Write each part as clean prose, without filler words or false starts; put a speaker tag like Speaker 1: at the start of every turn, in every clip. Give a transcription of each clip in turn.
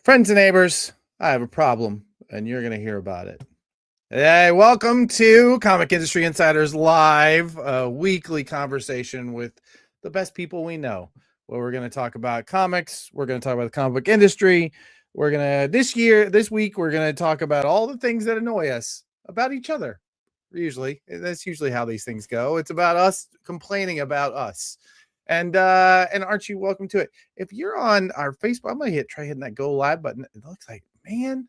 Speaker 1: Friends and neighbors, I have a problem, and you're going to hear about it. Hey, welcome to Comic Industry Insiders Live, a weekly conversation with the best people we know, where we're going to talk about comics, we're going to talk about the comic book industry, this week, we're going to talk about all the things that annoy us about each other. That's usually how these things go. It's about us complaining about us. And Archie, welcome to it. If you're on our Facebook, I'm gonna try hitting that go live button. It looks like, man,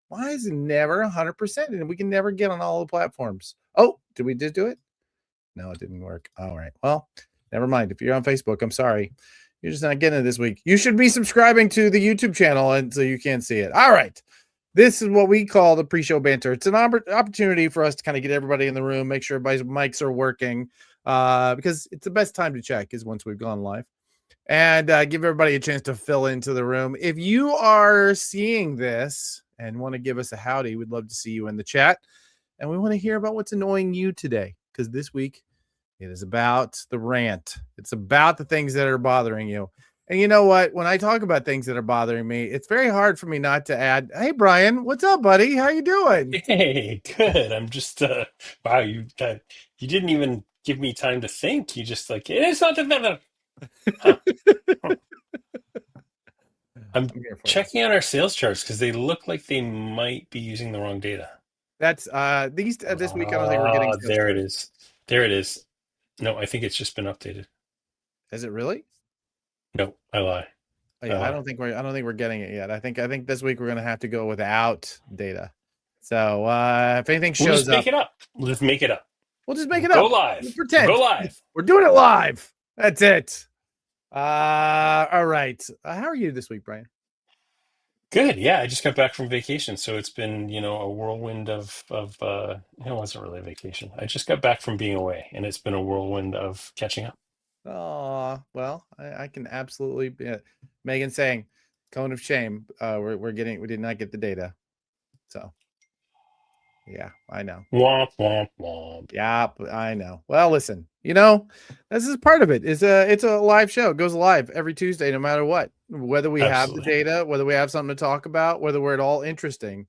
Speaker 1: why is it never 100%? And we can never get on all the platforms. Oh, did we just do it? No, it didn't work. All right. Well, never mind. If you're on Facebook, I'm sorry. You're just not getting it this week. You should be subscribing to the YouTube channel, and so you can see it. All right. This is what we call the pre-show banter. It's an opportunity for us to kind of get everybody in the room, make sure everybody's mics are working. Because it's the best time to check is once we've gone live, and give everybody a chance to fill into the room. If you are seeing this and want to give us a howdy, we'd love to see you in the chat, and we want to hear about what's annoying you today, because this week it is about the rant. It's about the things that are bothering you. And you know what? When I talk about things that are bothering me, it's very hard for me not to add, hey, Brian, what's up, buddy? How you doing?
Speaker 2: Hey, good. I'm just wow, you didn't even give me time to think. You just like it's not the huh. Huh. I'm
Speaker 1: I'm here for you.
Speaker 2: checking out our sales charts because they look like they might be using the wrong data.
Speaker 1: That's this week. I don't think we're getting sales
Speaker 2: There it
Speaker 1: charts.
Speaker 2: is. There it is. No, I think it's just been updated.
Speaker 1: Is it really?
Speaker 2: No, I lie.
Speaker 1: Oh,
Speaker 2: I
Speaker 1: yeah, I
Speaker 2: lie.
Speaker 1: don't think we're getting it yet. I think this week we're gonna have to go without data. So if anything
Speaker 2: We'll just
Speaker 1: shows
Speaker 2: make
Speaker 1: up,
Speaker 2: it up. Let's make it up.
Speaker 1: we'll just make
Speaker 2: We'll
Speaker 1: it
Speaker 2: go
Speaker 1: up. We'll
Speaker 2: live. We'll
Speaker 1: pretend
Speaker 2: go live.
Speaker 1: we're doing it live. That's it. All right. How are you this week, Brian?
Speaker 2: Good. Yeah, I just got back from vacation, so it's been, a whirlwind of it wasn't really a vacation. I just got back from being away, and it's been a whirlwind of catching up.
Speaker 1: Oh, well, I can absolutely be Megan saying cone of shame. We did not get the data. So yeah, I know.
Speaker 2: Womp womp womp.
Speaker 1: Yeah, I know. Well, listen, this is part of it. It's a live show. It goes live every Tuesday, no matter what. Whether we have the
Speaker 2: Absolutely.
Speaker 1: data, whether we have something to talk about, whether we're at all interesting,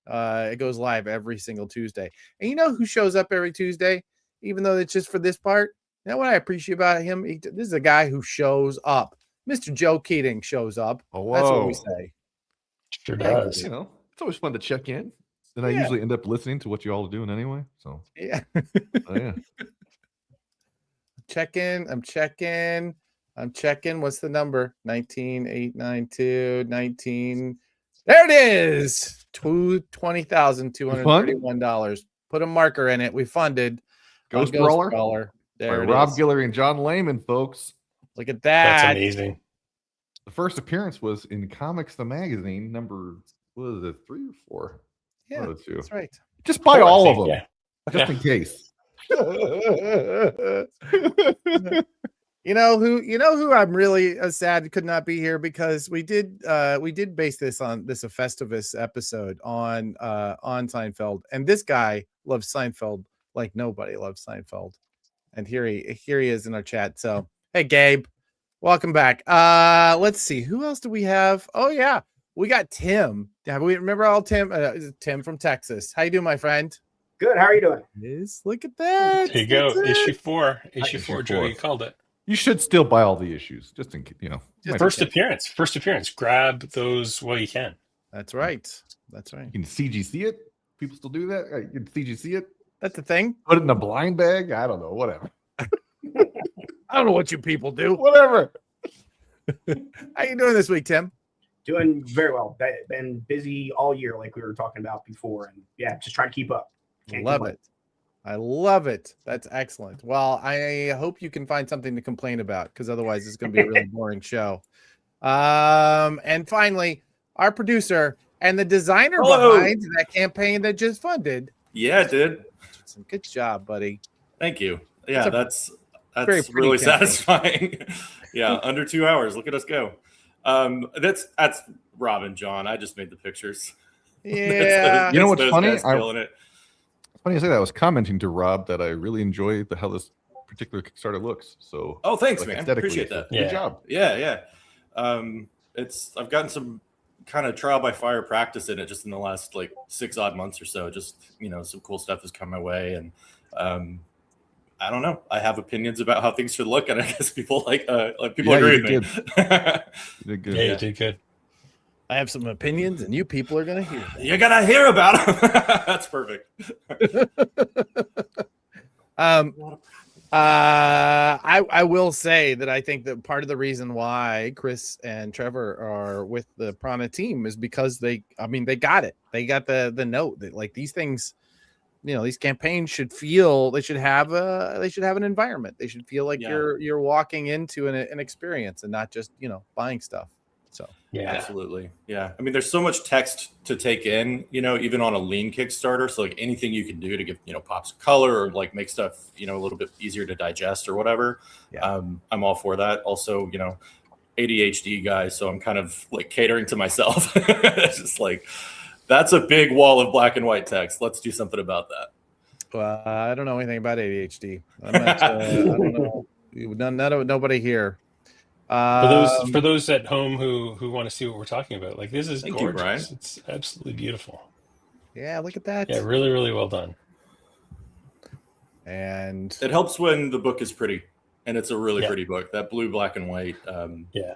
Speaker 1: it goes live every single Tuesday. And you know who shows up every Tuesday, even though it's just for this part? You know what I appreciate about him? This is a guy who shows up. Mr. Joe Keating shows up.
Speaker 3: Oh,
Speaker 1: That's what we
Speaker 3: whoa.
Speaker 1: say.
Speaker 2: Sure
Speaker 1: Yeah,
Speaker 2: does.
Speaker 3: It's always fun to check in. And I
Speaker 1: Yeah.
Speaker 3: usually end up listening to what you all are doing anyway. So,
Speaker 1: Yeah.
Speaker 3: yeah.
Speaker 1: I'm checking. What's the number? 19,892, 19. There it is. $20,231. Put a marker in it. We funded
Speaker 3: Ghost
Speaker 1: on
Speaker 3: Brawler.
Speaker 1: There
Speaker 3: By
Speaker 1: it
Speaker 3: Rob
Speaker 1: is.
Speaker 3: Guillory and John Layman, folks.
Speaker 1: Look at that.
Speaker 2: That's amazing.
Speaker 3: The first appearance was in Comics the Magazine, number, what is it, 3 or 4?
Speaker 1: Yeah,
Speaker 3: One of the two.
Speaker 1: that's right.
Speaker 3: Just buy
Speaker 2: Four, I
Speaker 3: all
Speaker 2: think,
Speaker 3: of them.
Speaker 2: yeah.
Speaker 3: Just in case.
Speaker 1: You know who I'm really sad could not be here, because we did base this on this a Festivus episode on Seinfeld, and this guy loves Seinfeld like nobody loves Seinfeld, and here he is in our chat. So hey, Gabe, welcome back. Let's see, who else do we have? Oh yeah, we got Tim. We remember all Tim. Tim from Texas. How you doing, my friend?
Speaker 4: Good. How are you doing?
Speaker 1: Look at that.
Speaker 2: There you go.
Speaker 1: That's
Speaker 2: Issue
Speaker 1: it.
Speaker 2: 4. Issue
Speaker 3: Issue
Speaker 2: 4, Joe.
Speaker 3: 4.
Speaker 2: You called it.
Speaker 3: You should still buy all the issues, just in case,
Speaker 2: First appearance. Grab those while you can.
Speaker 1: That's right.
Speaker 3: You can CGC it. People still do that. You can CGC it.
Speaker 1: That's the thing.
Speaker 3: Put it in a blind bag. I don't know. Whatever.
Speaker 1: I don't know what you people do.
Speaker 3: Whatever.
Speaker 1: How you doing this week, Tim?
Speaker 4: Doing very well. Been busy all year, like we were talking about before, and yeah, just trying to keep up. Can't
Speaker 1: Love
Speaker 4: complain.
Speaker 1: it. I love it. That's excellent. Well, I hope you can find something to complain about, because otherwise it's going to be a really boring show. And finally, our producer, and the designer
Speaker 5: Hello.
Speaker 1: behind that campaign that just funded.
Speaker 5: Yeah, dude.
Speaker 1: Good job, buddy.
Speaker 5: Thank you. Yeah, that's
Speaker 1: very pretty
Speaker 5: really
Speaker 1: campaign.
Speaker 5: satisfying. Yeah, under 2 hours. Look at us go. That's Rob and John. I just made the pictures.
Speaker 1: Yeah.
Speaker 3: You know what's
Speaker 5: those
Speaker 3: funny?
Speaker 5: guys killing it.
Speaker 3: It's funny you say that. I was commenting to Rob that I really enjoy how this particular Kickstarter looks. So,
Speaker 5: Oh, thanks,
Speaker 3: like,
Speaker 5: man.
Speaker 3: aesthetically,
Speaker 5: Appreciate
Speaker 3: so
Speaker 5: that.
Speaker 3: Good job.
Speaker 5: Yeah. I've gotten some kind of trial by fire practice in it just in the last like 6 odd months or so. Just, some cool stuff has come my way, and I don't know. I have opinions about how things should look, and I guess people people agree with me.
Speaker 3: You did good.
Speaker 2: Yeah, you did good.
Speaker 1: I have some opinions, and you people are gonna hear them.
Speaker 5: You're gonna hear about them. That's perfect.
Speaker 1: I will say that I think that part of the reason why Chris and Trevor are with the Prana team is because they got it. They got the note that like these things, these campaigns should have an environment. They should feel like you're walking into an experience and not just, buying stuff. So
Speaker 2: Yeah,
Speaker 5: absolutely. Yeah. I mean, there's so much text to take in, even on a lean Kickstarter. So like anything you can do to give, pops of color or like make stuff, a little bit easier to digest or whatever.
Speaker 1: Yeah.
Speaker 5: I'm all for that. Also, ADHD guy. So I'm kind of like catering to myself. It's just like, that's a big wall of black and white text. Let's do something about that.
Speaker 1: Well, I don't know anything about ADHD. I'm not, I don't know. Nobody here.
Speaker 2: For those at home who want to see what we're talking about, like this is
Speaker 5: Thank you,
Speaker 2: gorgeous.
Speaker 5: Brian.
Speaker 2: It's absolutely beautiful.
Speaker 1: Yeah, look at that.
Speaker 2: Yeah, really, really well done.
Speaker 1: And
Speaker 5: It helps when the book is pretty, and it's a really
Speaker 2: Yeah.
Speaker 5: pretty book. That blue, black, and white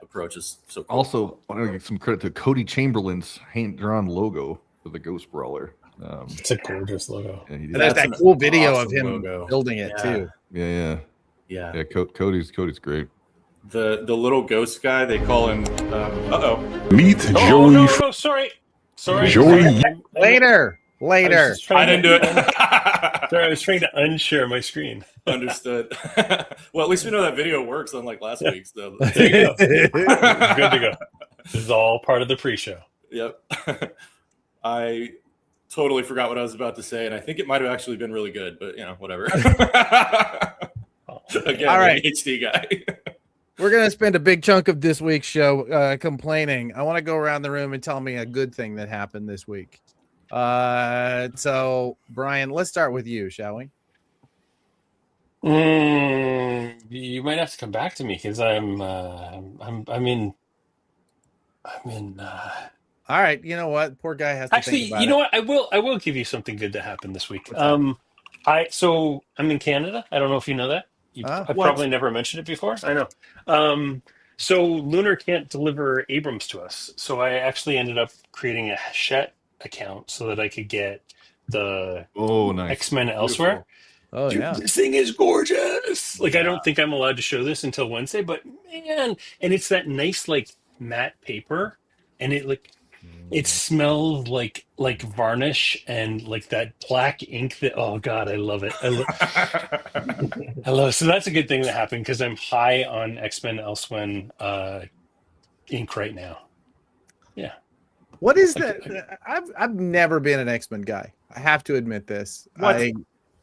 Speaker 5: approach is so cool.
Speaker 3: Also, I want to give some credit to Cody Chamberlain's hand-drawn logo for the Ghost Brawler.
Speaker 2: It's a gorgeous logo.
Speaker 3: Yeah, he
Speaker 1: and
Speaker 3: did.
Speaker 1: there's
Speaker 5: That's
Speaker 1: that
Speaker 5: an
Speaker 1: cool video of
Speaker 5: awesome
Speaker 1: him
Speaker 5: logo.
Speaker 1: building it
Speaker 5: Yeah.
Speaker 1: too.
Speaker 3: Yeah. Cody's great.
Speaker 5: The little ghost guy, they call him.
Speaker 6: Meet
Speaker 2: Oh
Speaker 6: Joey.
Speaker 2: no, sorry.
Speaker 6: Joey.
Speaker 1: Later.
Speaker 5: I didn't do it.
Speaker 2: Sorry, I was trying to unshare my screen.
Speaker 5: Understood. Well, at least we know that video works, unlike last week's. So.
Speaker 2: There you go. Good to go. This is all part of the pre-show.
Speaker 5: Yep. I totally forgot what I was about to say, and I think it might have actually been really good, but whatever. Again,
Speaker 1: All right.
Speaker 5: ADHD guy.
Speaker 1: We're going to spend a big chunk of this week's show complaining. I want to go around the room and tell me a good thing that happened this week. So, Brian, let's start with you, shall we?
Speaker 2: You might have to come back to me because I'm in.
Speaker 1: All right. You know what? Poor guy has to
Speaker 2: Actually,
Speaker 1: think about
Speaker 2: you know what? I will give you something good that happened this week. I'm in Canada. I don't know if you know that. I
Speaker 5: What?
Speaker 2: probably never mentioned it before. I know. So Lunar can't deliver Abrams to us. So I actually ended up creating a Hachette account so that I could get the
Speaker 3: Oh, nice.
Speaker 2: X-Men elsewhere.
Speaker 1: Oh,
Speaker 2: Dude,
Speaker 1: yeah.
Speaker 2: this thing is gorgeous. Like, I don't think I'm allowed to show this until Wednesday, but man, and it's that nice, like, matte paper, and it smells like varnish and like that black ink that, oh God, I love it. I love it. So that's a good thing that happened because I'm high on X-Men Elsewhere ink right now. Yeah.
Speaker 1: What is that? I've never been an X-Men guy. I have to admit this.
Speaker 5: What?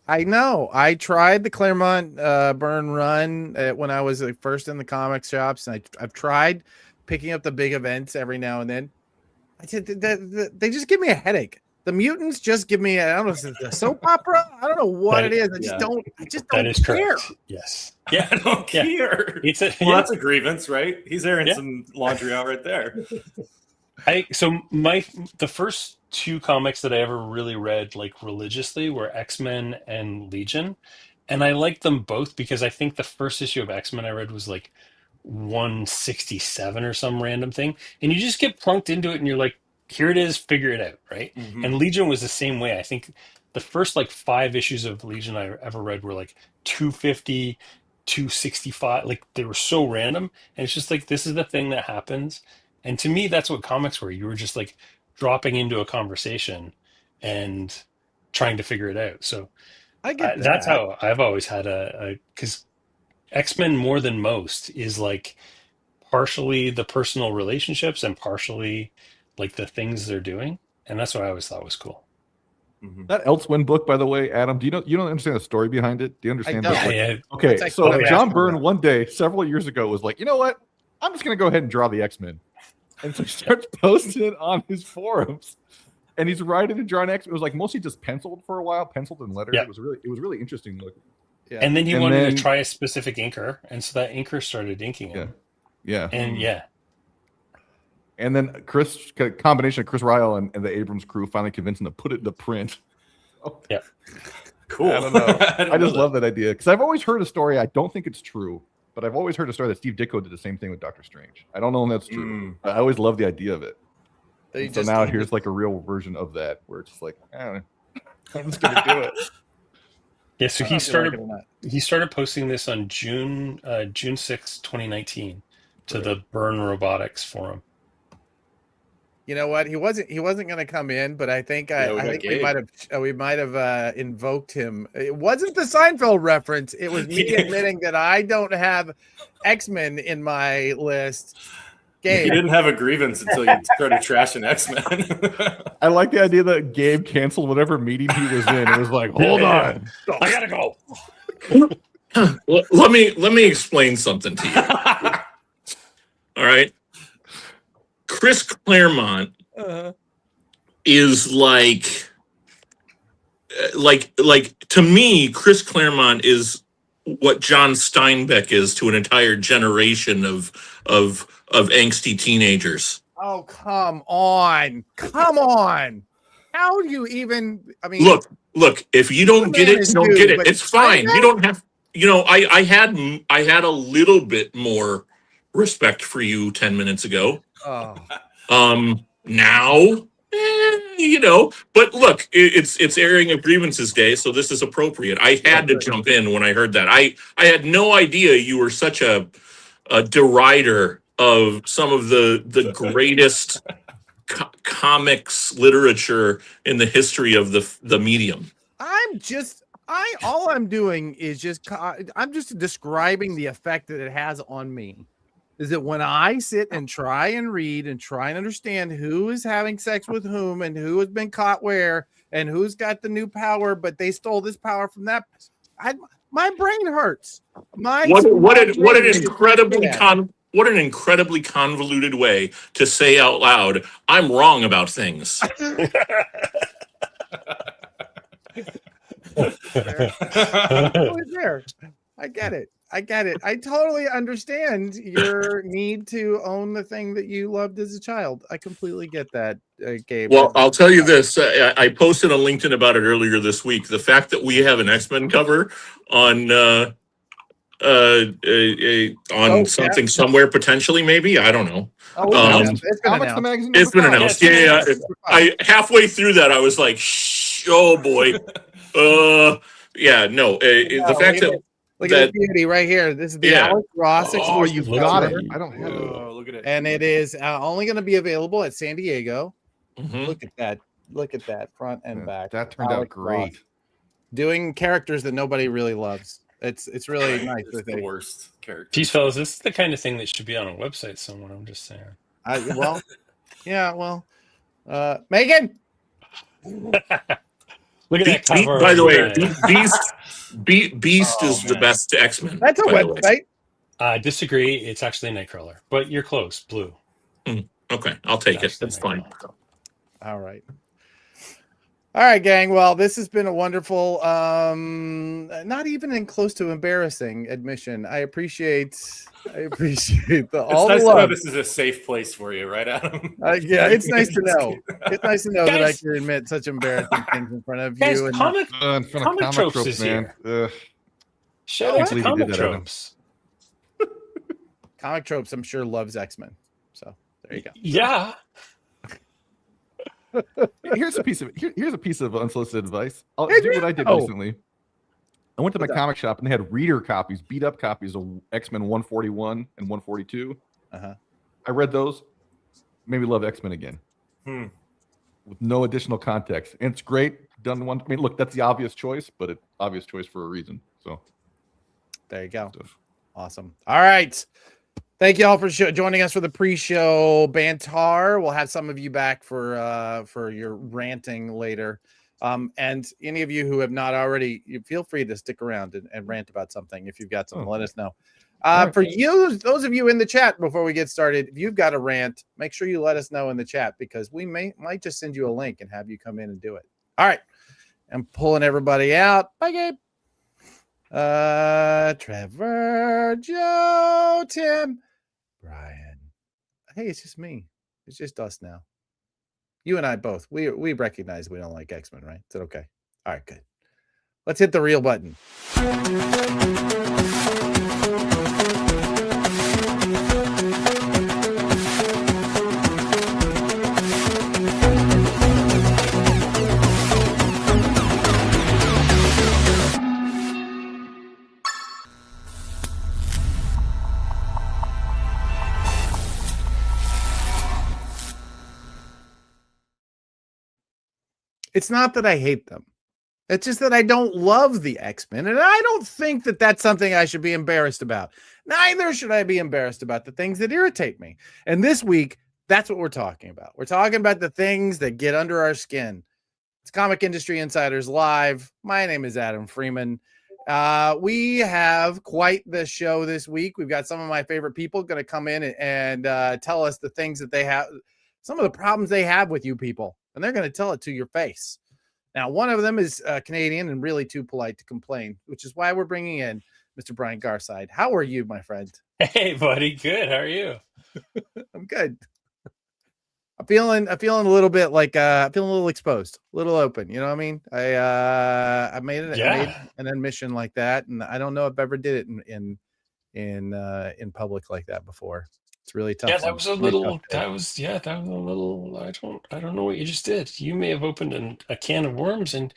Speaker 1: I know. I tried the Claremont Burn run when I was first in the comic shops, and I've tried picking up the big events every now and then. They just give me a headache. The mutants just give me I don't know if it's a soap opera. I don't know what it is. I just don't
Speaker 2: That is
Speaker 1: care.
Speaker 2: correct. Yes. Yeah.
Speaker 5: I don't care.
Speaker 2: Well,
Speaker 5: That's a grievance, right? He's airing some laundry out right there.
Speaker 2: The first two comics that I ever really read like religiously were X-Men and Legion, and I liked them both because I think the first issue of X-Men I read was like 167 or some random thing, and you just get plunked into it and you're like, here it is, figure it out, right?
Speaker 5: Mhm.
Speaker 2: And Legion was the same way. I think the first like 5 issues of Legion I ever read were like 250, 265, like they were so random, and it's just like, this is the thing that happens. And to me, that's what comics were. You were just like dropping into a conversation and trying to figure it out. So
Speaker 1: I get that.
Speaker 2: that's how I've always had because X-Men more than most is like partially the personal relationships and partially like the things they're doing, and that's what I always thought was cool.
Speaker 5: Mhm.
Speaker 3: That Elsewind book, by the way, Adam, you don't understand the story behind it? Do you understand
Speaker 1: don't.
Speaker 3: that? Like,
Speaker 2: Yeah,
Speaker 3: okay,
Speaker 1: That's like
Speaker 3: so
Speaker 1: what I
Speaker 3: John
Speaker 1: asked
Speaker 3: Byrne
Speaker 1: about.
Speaker 3: one day, several years ago, was like, you know what? I'm just gonna go ahead and draw the X-Men. And so he starts posting it on his forums. And he's writing and drawing X-Men. It was like mostly just penciled for a while, penciled in letters.
Speaker 2: Yeah.
Speaker 3: It was really interesting looking.
Speaker 1: Yeah.
Speaker 2: and then he
Speaker 3: And
Speaker 2: wanted
Speaker 3: then-
Speaker 2: to try a specific inker, and so that inker started inking him.
Speaker 3: Yeah.
Speaker 2: And yeah,
Speaker 3: And then combination of Chris Ryle and the Abrams crew finally convinced him to put it in the print.
Speaker 5: Cool.
Speaker 3: I don't know.
Speaker 5: didn't
Speaker 3: I just
Speaker 5: know
Speaker 3: love that idea because I've always heard a story. I don't think it's true, but I've always heard a story that Steve Ditko did the same thing with Doctor Strange. I don't know if that's true. But I always love the idea of it.
Speaker 1: They
Speaker 3: So
Speaker 1: just
Speaker 3: now
Speaker 1: need
Speaker 3: here's
Speaker 1: to-
Speaker 3: like a real version of that where it's just like, I don't know. I'm just gonna do it.
Speaker 2: yeah. So
Speaker 1: I don't know if you like it or not.
Speaker 2: he started posting this on June 6, 2019, to the Burn Robotics forum.
Speaker 1: You know what? He wasn't going to come in, but I think
Speaker 5: we
Speaker 1: I
Speaker 5: got
Speaker 1: think
Speaker 5: Gabe.
Speaker 1: we might have invoked him. It wasn't the Seinfeld reference. It was me admitting that I don't have X-Men in my list.
Speaker 5: You
Speaker 1: Gabe,
Speaker 5: didn't have a grievance until you started trashing X-Men.
Speaker 3: I like the idea that Gabe canceled whatever meeting he was in. It was like, hold
Speaker 2: Yeah.
Speaker 3: on.
Speaker 2: I gotta go.
Speaker 6: Let me explain something to you. All right. Chris Claremont is like to me, Chris Claremont is what John Steinbeck is to an entire generation of angsty teenagers.
Speaker 1: oh come on, How do you even? I mean,
Speaker 6: Look, if you don't get it, you don't get it.
Speaker 1: But
Speaker 6: It's fine. You don't have, I had a little bit more respect for you 10 minutes ago.
Speaker 1: oh,
Speaker 6: Now, but look, it's airing of Grievances Day, so this is appropriate. I had to jump in when I heard that. I had no idea you were such a derider of some of the greatest comics literature in the history of the medium.
Speaker 1: all I'm doing is I'm just describing the effect that it has on me. Is that when I sit and try and read and try and understand who is having sex with whom and who has been caught where and who's got the new power, but they stole this power from that. My brain hurts.
Speaker 6: What an incredibly convoluted way to say out loud, I'm wrong about things.
Speaker 1: There. I get it. I totally understand your need to own the thing that you loved as a child. I completely get that, Gabe.
Speaker 6: Well, I'll tell you this. I posted on LinkedIn about it earlier this week. The fact that we have an X-Men cover on something somewhere, potentially, maybe. I don't know.
Speaker 1: It's been
Speaker 3: Comics
Speaker 1: announced.
Speaker 3: the magazine.
Speaker 6: It's been
Speaker 3: number
Speaker 6: announced.
Speaker 3: five.
Speaker 6: Yeah. I halfway through that, I was like, oh boy. Yeah, no. The fact that
Speaker 1: Look at this beauty right here. This is the Alex Ross.
Speaker 3: Oh,
Speaker 1: exclusive
Speaker 3: you've got
Speaker 1: cover.
Speaker 3: it. I don't have it.
Speaker 5: Oh, look at it.
Speaker 1: And it is only going to be available at San Diego.
Speaker 6: Mhm.
Speaker 1: Look at that. Look at that front and back.
Speaker 3: That turned out
Speaker 1: Alex
Speaker 3: great.
Speaker 1: Ross. Doing characters that nobody really loves. It's really nice.
Speaker 5: It's the worst character.
Speaker 2: Geez, fellas, this is the kind of thing that should be on a website somewhere. I'm just saying.
Speaker 1: Megan.
Speaker 2: Look at that cover.
Speaker 6: By the way,
Speaker 2: Yeah.
Speaker 6: Beast
Speaker 2: Oh,
Speaker 6: is the
Speaker 2: man.
Speaker 6: best X-Men.
Speaker 1: That's a
Speaker 6: by the way.
Speaker 1: website.
Speaker 2: Disagree. It's actually Nightcrawler, but you're close. Blue.
Speaker 6: Okay, I'll take it.
Speaker 2: That's the
Speaker 6: That's fine.
Speaker 2: Nightcrawler.
Speaker 1: All right. All right, gang. Well, this has been a wonderful, not even close to embarrassing admission. I appreciate all
Speaker 5: It's
Speaker 1: the
Speaker 5: nice to know
Speaker 1: love.
Speaker 5: this is a safe place for you, right, Adam?
Speaker 1: Yeah, it's nice to know. It's nice to know that I
Speaker 2: Guys-
Speaker 1: can admit such embarrassing things in front of
Speaker 2: Guys,
Speaker 1: you. And
Speaker 2: comic
Speaker 3: In front of
Speaker 2: Comic
Speaker 3: comic
Speaker 2: Tropes
Speaker 3: tropes,
Speaker 2: is
Speaker 3: man.
Speaker 2: shout
Speaker 3: I
Speaker 2: out to
Speaker 3: believe you
Speaker 2: Comic
Speaker 3: did that, Adam.
Speaker 2: Tropes.
Speaker 1: Comic Tropes, I'm sure, loves X-Men. So there you go.
Speaker 2: Yeah.
Speaker 3: Here's a piece of unsolicited advice. I'll
Speaker 1: Hey,
Speaker 3: do what I did
Speaker 1: oh.
Speaker 3: recently. I went to my comic shop and they had reader copies, beat up copies of X-Men 141 and 142.
Speaker 1: Uh-huh.
Speaker 3: I read those. Made me love X-Men again. With no additional context. And it's great. Done one. I mean, look, that's the obvious choice, but it's obvious choice for a reason. So
Speaker 1: There you go. Awesome. All right. Thank you all for joining us for the pre-show banter. We'll have some of you back for your ranting later. And any of you who have not already, you feel free to stick around and rant about something. If you've got something, let us know.
Speaker 3: Right.
Speaker 1: For you, those of you in the chat, before we get started, if you've got a rant, make sure you let us know in the chat, because we might just send you a link and have you come in and do it. All right. I'm pulling everybody out. Bye, Gabe. Trevor, Joe, Tim, Brian. Hey, it's just me. It's just us now. You and I both. We recognize we don't like X-Men, right? Is it okay? All right, good. Let's hit the real button. It's not that I hate them. It's just that I don't love the X-Men, and I don't think that that's something I should be embarrassed about. Neither should I be embarrassed about the things that irritate me. And this week, that's what we're talking about. We're talking about the things that get under our skin. It's Comic Industry Insiders Live. My name is Adam Freeman. We have quite the show this week. We've got some of my favorite people going to come in and tell us the things that they have, some of the problems they have with you people, and they're going to tell it to your face. Now, one of them is Canadian and really too polite to complain, which is why we're bringing in Mr. Brian Garside. How are you, my friend?
Speaker 2: Hey, buddy. Good. How are you?
Speaker 1: I'm good. I'm feeling a little bit like feeling a little exposed, a little open. You know what I mean? I made an admission like that, and I don't know if I ever did it in public like that before. It's really tough.
Speaker 2: Yeah, that was a little. That was a little. I don't know what you just did. You may have opened a can of worms, and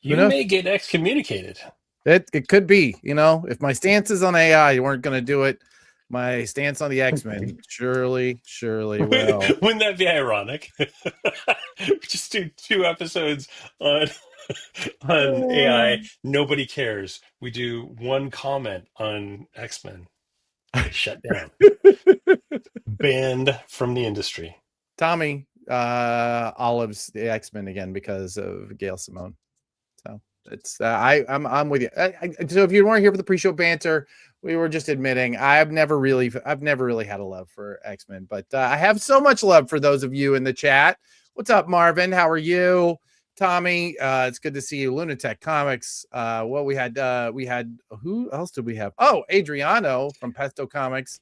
Speaker 2: you may get excommunicated.
Speaker 1: It could be. You know, if my stances on AI you weren't going to do it, my stance on the X-Men surely will.
Speaker 2: Wouldn't that be ironic? Just do 2 episodes on AI. Nobody cares. We do 1 comment on X-Men. Shut down. Banned from the industry.
Speaker 1: Tommy olives the X-Men again because of Gail Simone. So it's I'm with you. So if you weren't here for the pre-show banter, we were just admitting I've never really had a love for X-Men, but I have so much love for those of you in the chat. What's up, Marvin? How are you? Tommy, it's good to see you. Lunatic Comics. Well, we had who else did we have? Oh, Adriano from Pesto Comics.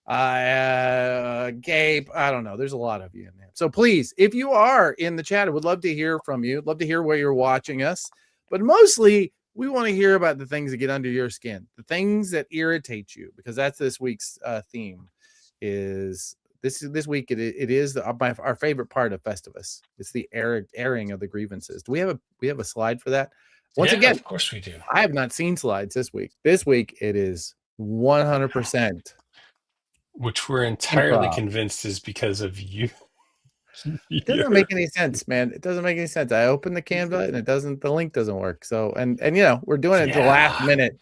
Speaker 1: Gabe, I don't know. There's a lot of you in there. So please, if you are in the chat, I would love to hear from you. Love to hear where you're watching us. But mostly, we want to hear about the things that get under your skin, the things that irritate you, because that's this week's theme. Is this week? It is our favorite part of Festivus. It's the airing of the grievances. Do we have a slide for that? Once again,
Speaker 2: of course we do.
Speaker 1: I have not seen slides this week. This week it is 100%.
Speaker 2: Which we're entirely convinced is because of you.
Speaker 1: It doesn't make any sense, man. It doesn't make any sense. I open the Canva and the link doesn't work. So, and you know, we're doing it at the last minute,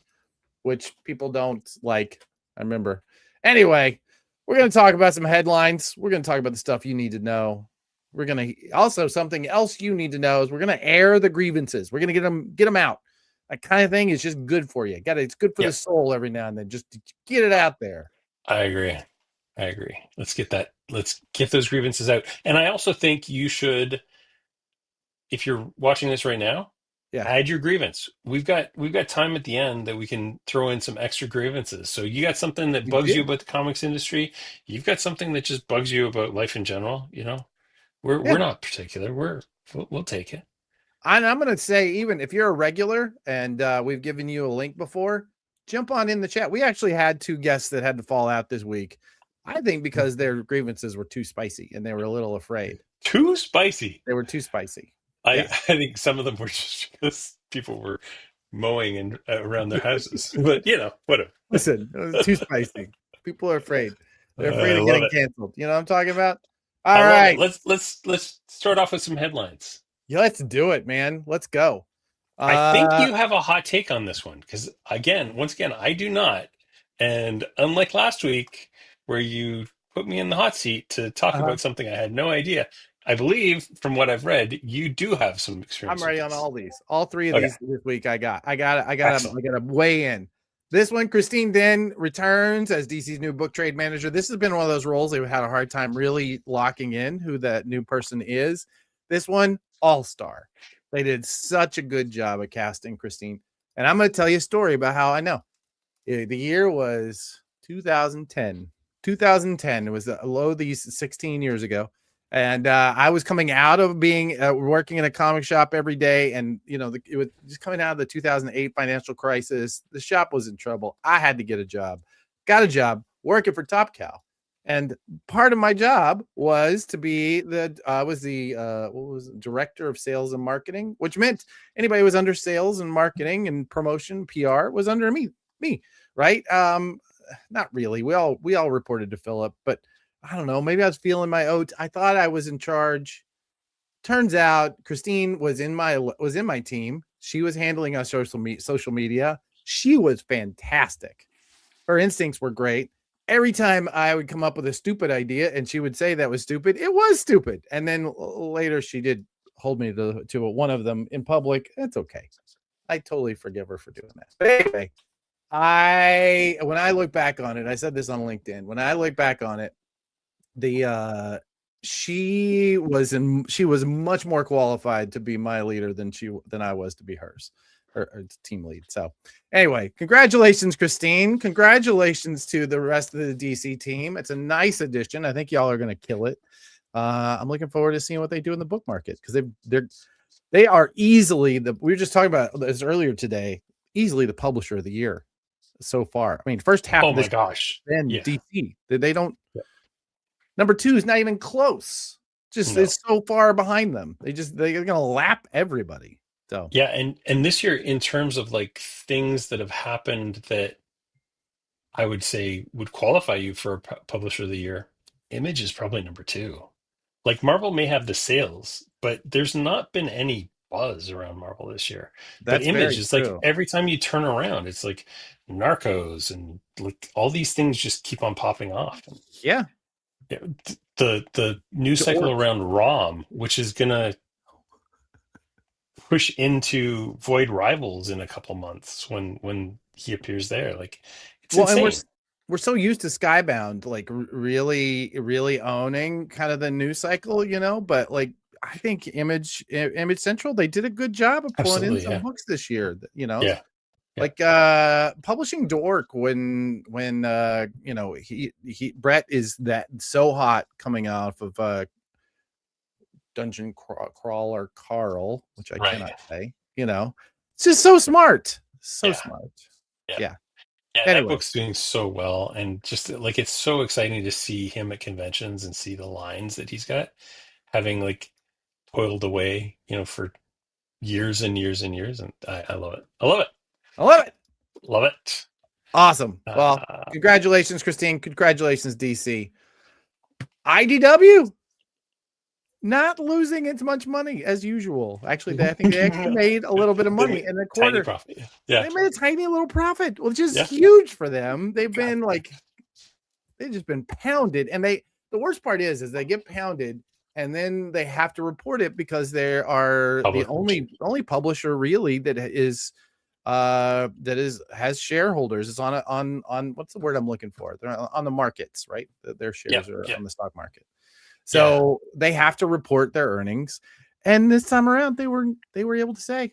Speaker 1: which people don't like. I remember. Anyway, we're going to talk about some headlines. We're going to talk about the stuff you need to know. We're going to also, something else you need to know is we're going to air the grievances. We're going to get them out. That kind of thing is just good for you. It's good for the soul every now and then. Just to get it out there.
Speaker 2: I agree. Let's get those grievances out. And I also think you should, if you're watching this right now, add your grievance. We've got time at the end that we can throw in some extra grievances. So you got something that bugs you about the comics industry. You've got something that just bugs you about life in general. You know, we're not particular. We'll take it.
Speaker 1: And I'm going to say, even if you're a regular and we've given you a link before, jump on in the chat. We actually had 2 guests that had to fall out this week. I think because their grievances were too spicy and they were a little afraid.
Speaker 2: Too spicy?
Speaker 1: They were too spicy.
Speaker 2: I think some of them were just because people were mowing and around their houses. But, you know, whatever.
Speaker 1: Listen, it was too spicy. People are afraid. They're afraid of getting canceled. You know what I'm talking about? All right.
Speaker 2: Let's start off with some headlines.
Speaker 1: Yeah, let's do it, man. Let's go.
Speaker 2: I think you have a hot take on this one because, once again, I do not. And unlike last week, where you put me in the hot seat to talk
Speaker 1: Uh-huh.
Speaker 2: about something I had no idea. I believe, from what I've read, you do have some experience.
Speaker 1: I'm ready
Speaker 2: with
Speaker 1: on
Speaker 2: this.
Speaker 1: all these. All three of
Speaker 2: Okay.
Speaker 1: these this week. I got
Speaker 2: Excellent.
Speaker 1: to weigh in. This one, Christine Den returns as DC's new book trade manager. This has been one of those roles they've had a hard time really locking in who that new person is. This one, all-star. They did such a good job of casting Christine. And I'm going to tell you a story about how I know. The year was 2010. 2010. It was low these 16 years ago. And I was coming out of being working in a comic shop every day. And, you know, it was just coming out of the 2008 financial crisis. The shop was in trouble. I had to get a job. Got a job working for Top Cow. And part of my job was to be director of sales and marketing, which meant anybody who was under sales and marketing and promotion, PR was under me, right? Not really. We all reported to Philip, but I don't know. Maybe I was feeling my oats. I thought I was in charge. Turns out Christine was in my team. She was handling our social media. She was fantastic. Her instincts were great. Every time I would come up with a stupid idea and she would say that was stupid, it was stupid. And then later she did hold me to one of them in public. It's okay. I totally forgive her for doing that. But anyway, when I look back on it, I said this on LinkedIn. When I look back on it, she was much more qualified to be my leader than I was to be hers. Or team lead. So anyway, congratulations, Christine. Congratulations to the rest of the DC team. It's a nice addition. I think y'all are going to kill it. I'm looking forward to seeing what they do in the book market because they are easily we were just talking about this earlier today. Easily the publisher of the year so far. I mean, first half.
Speaker 2: Oh
Speaker 1: of this
Speaker 2: my gosh!
Speaker 1: then
Speaker 2: Yeah.
Speaker 1: DC. They don't. Yeah. Number 2 is not even close. It's so far behind them. They're going to lap everybody. So
Speaker 2: yeah, and this year, in terms of like things that have happened that I would say would qualify you for a publisher of the year, Image is probably number 2. Like Marvel may have the sales, but there's not been any buzz around Marvel this year. But
Speaker 1: that's
Speaker 2: Image
Speaker 1: very
Speaker 2: is
Speaker 1: true.
Speaker 2: like every time you turn around, it's like Narcos and like all these things just keep on popping off.
Speaker 1: Yeah.
Speaker 2: The news cycle around ROM, which is gonna push into Void Rivals in a couple months when he appears there. Like it's insane.
Speaker 1: And we're so used to Skybound, like really, really owning kind of the news cycle, you know. But like I think Image Central, they did a good job of pulling in some books this year. You know, like publishing Dork when you know he Brett is that so hot coming off of Dungeon Crawler Carl, which I cannot say, you know, it's just so smart. Smart. Yeah.
Speaker 2: Anyway. That book's doing so well. And just like, it's so exciting to see him at conventions and see the lines that he's got having like toiled away, you know, for years and years and years. And I love it. I love it.
Speaker 1: I love it.
Speaker 2: Love it.
Speaker 1: Awesome. Well, congratulations, Christine. Congratulations, DC. IDW. Not losing as much money as usual. Actually, I think they actually made a little bit of money in the quarter.
Speaker 2: Tiny profit. Yeah.
Speaker 1: They made a tiny little profit, which is huge for them. They've been they've just been pounded. And the worst part is they get pounded and then they have to report it because they are the only publisher really that has shareholders. It's on what's the word I'm looking for? They're on the markets, right? Their shares are on the stock market. So they have to report their earnings, and this time around they were able to say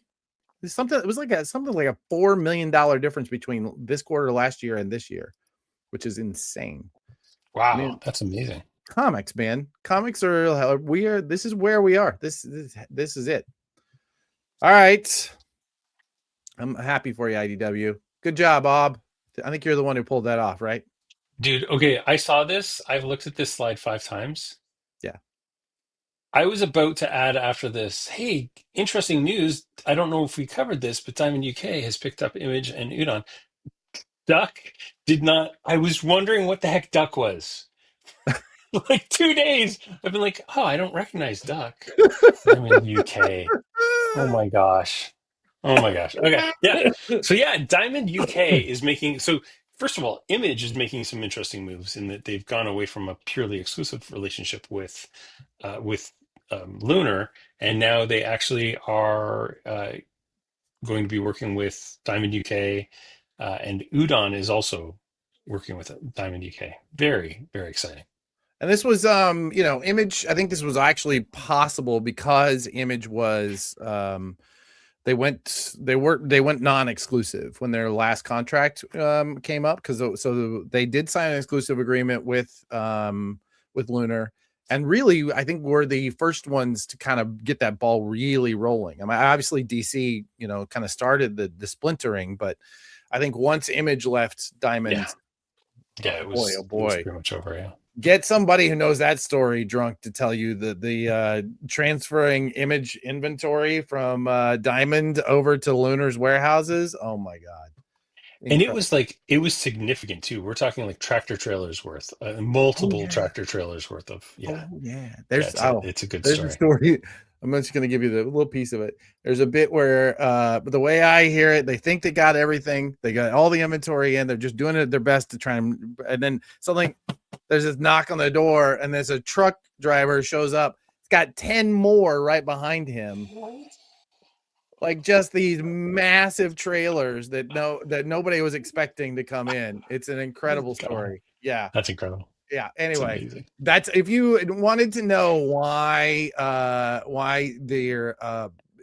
Speaker 1: something. It was like something like a $4 million difference between this quarter last year and this year, which is insane.
Speaker 2: Wow, I mean, that's amazing.
Speaker 1: Comics, man. Comics are weird. This is where we are. This is it. All right, I'm happy for you, IDW. Good job, Bob. I think you're the one who pulled that off, right?
Speaker 2: Dude, okay, I saw this. I've looked at this slide 5 times.
Speaker 1: Yeah.
Speaker 2: I was about to add after this, hey, interesting news. I don't know if we covered this, but Diamond UK has picked up Image and Udon. Duck did not. I was wondering what the heck Duck was. Like 2 days. I've been like, oh, I don't recognize Duck. Diamond UK. Oh my gosh. Okay. Yeah. So yeah, Diamond UK is making. So first of all, Image is making some interesting moves in that they've gone away from a purely exclusive relationship with Lunar, and now they actually are going to be working with Diamond UK, and Udon is also working with Diamond UK. Very, very exciting.
Speaker 1: And this was, Image. I think this was actually possible because Image was, they went non-exclusive when their last contract came up, because so they did sign an exclusive agreement with Lunar, and really I think we're the first ones to kind of get that ball really rolling. I mean, obviously DC, kind of started the splintering, but I think once Image left Diamond,
Speaker 2: it was,
Speaker 1: oh boy,
Speaker 2: it was pretty much over. Yeah.
Speaker 1: Get somebody who knows that story drunk to tell you the transferring Image inventory from Diamond over to Lunar's warehouses. Oh my God.
Speaker 2: And it was significant too. We're talking like tractor trailers worth, multiple tractor trailers worth of. Yeah.
Speaker 1: Oh yeah.
Speaker 2: It's a good
Speaker 1: there's
Speaker 2: story.
Speaker 1: A story. I'm just going to give you the little piece of it. There's a bit where, the way I hear it, they think they got everything. They got all the inventory in. They're just doing it their best to try and then there's this knock on the door, and there's a truck driver shows up. It's got 10 more right behind him. Like just these massive trailers that nobody was expecting to come in. It's an incredible story. Yeah.
Speaker 2: That's incredible.
Speaker 1: Yeah. Anyway, that's if you wanted to know why their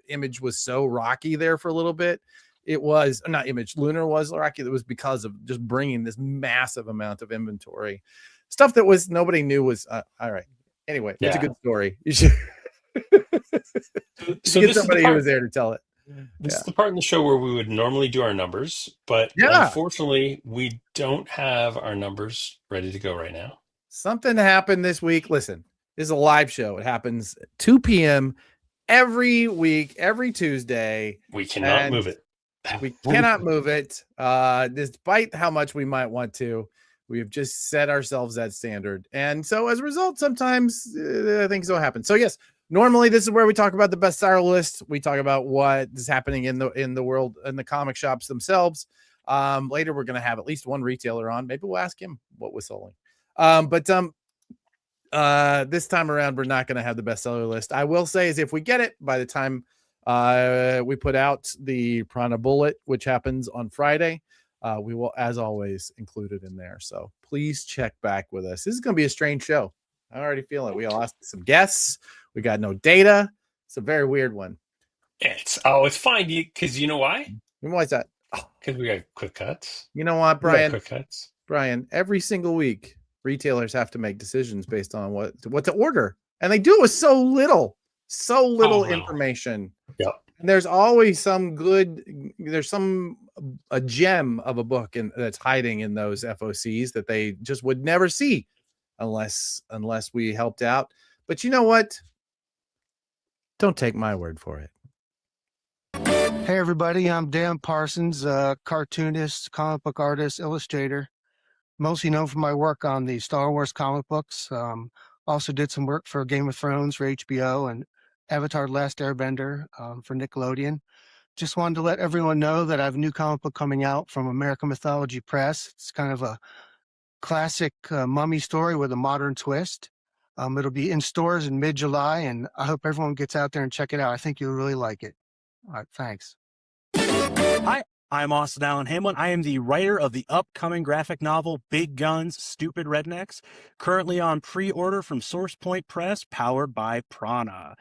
Speaker 1: Image was so rocky there for a little bit. It was not Image. Lunar was rocky. It was because of just bringing this massive amount of inventory, stuff that was nobody knew was all right. Anyway, it's a good story. You should
Speaker 2: so
Speaker 1: get somebody who was there to tell it.
Speaker 2: This is the part in the show where we would normally do our numbers, but unfortunately, we don't have our numbers ready to go right now.
Speaker 1: Something happened this week. Listen, this is a live show. It happens 2 p.m. every week, every Tuesday.
Speaker 2: We cannot move it.
Speaker 1: We cannot move it, despite how much we might want to. We have just set ourselves that standard. And so as a result, sometimes things don't happen. So yes, normally this is where we talk about the bestseller list. We talk about what is happening in the world, in the comic shops themselves. Later, we're going to have at least one retailer on. Maybe we'll ask him what was selling. But this time around, we're not going to have the bestseller list. I will say is if we get it by the time we put out the Prana Bullet, which happens on Friday, we will, as always, include it in there. So please check back with us. This is going to be a strange show. I already feel it. We all asked some guests. We got no data. It's a very weird one.
Speaker 2: It's fine because you know why?
Speaker 1: Why is that?
Speaker 2: Because we got quick cuts.
Speaker 1: You know what, Brian?
Speaker 2: Quick cuts.
Speaker 1: Brian, every single week, retailers have to make decisions based on what to order, and they do it with so little information.
Speaker 2: Yep.
Speaker 1: And there's always a gem of a book that's hiding in those FOCs that they just would never see unless we helped out. But you know what? Don't take my word for it.
Speaker 7: Hey everybody, I'm Dan Parsons, cartoonist, comic book artist, illustrator, mostly known for my work on the Star Wars comic books. Also did some work for Game of Thrones for HBO and Avatar: The Last Airbender for Nickelodeon. Just wanted to let everyone know that I have a new comic book coming out from American Mythology Press. It's kind of a classic mummy story with a modern twist. It'll be in stores in mid-July, and I hope everyone gets out there and check it out. I think you'll really like it. All right, thanks.
Speaker 8: Hi, I'm Austin Allen Hamlin. I am the writer of the upcoming graphic novel Big Guns, Stupid Rednecks, currently on pre-order from Source Point Press, powered by Prana.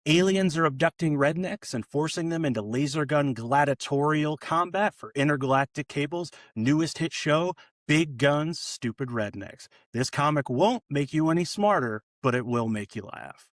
Speaker 8: Aliens are abducting rednecks and forcing them into laser gun gladiatorial combat for intergalactic cable's newest hit show, Big Guns, Stupid Rednecks. This comic won't make you any smarter, but it will make you laugh.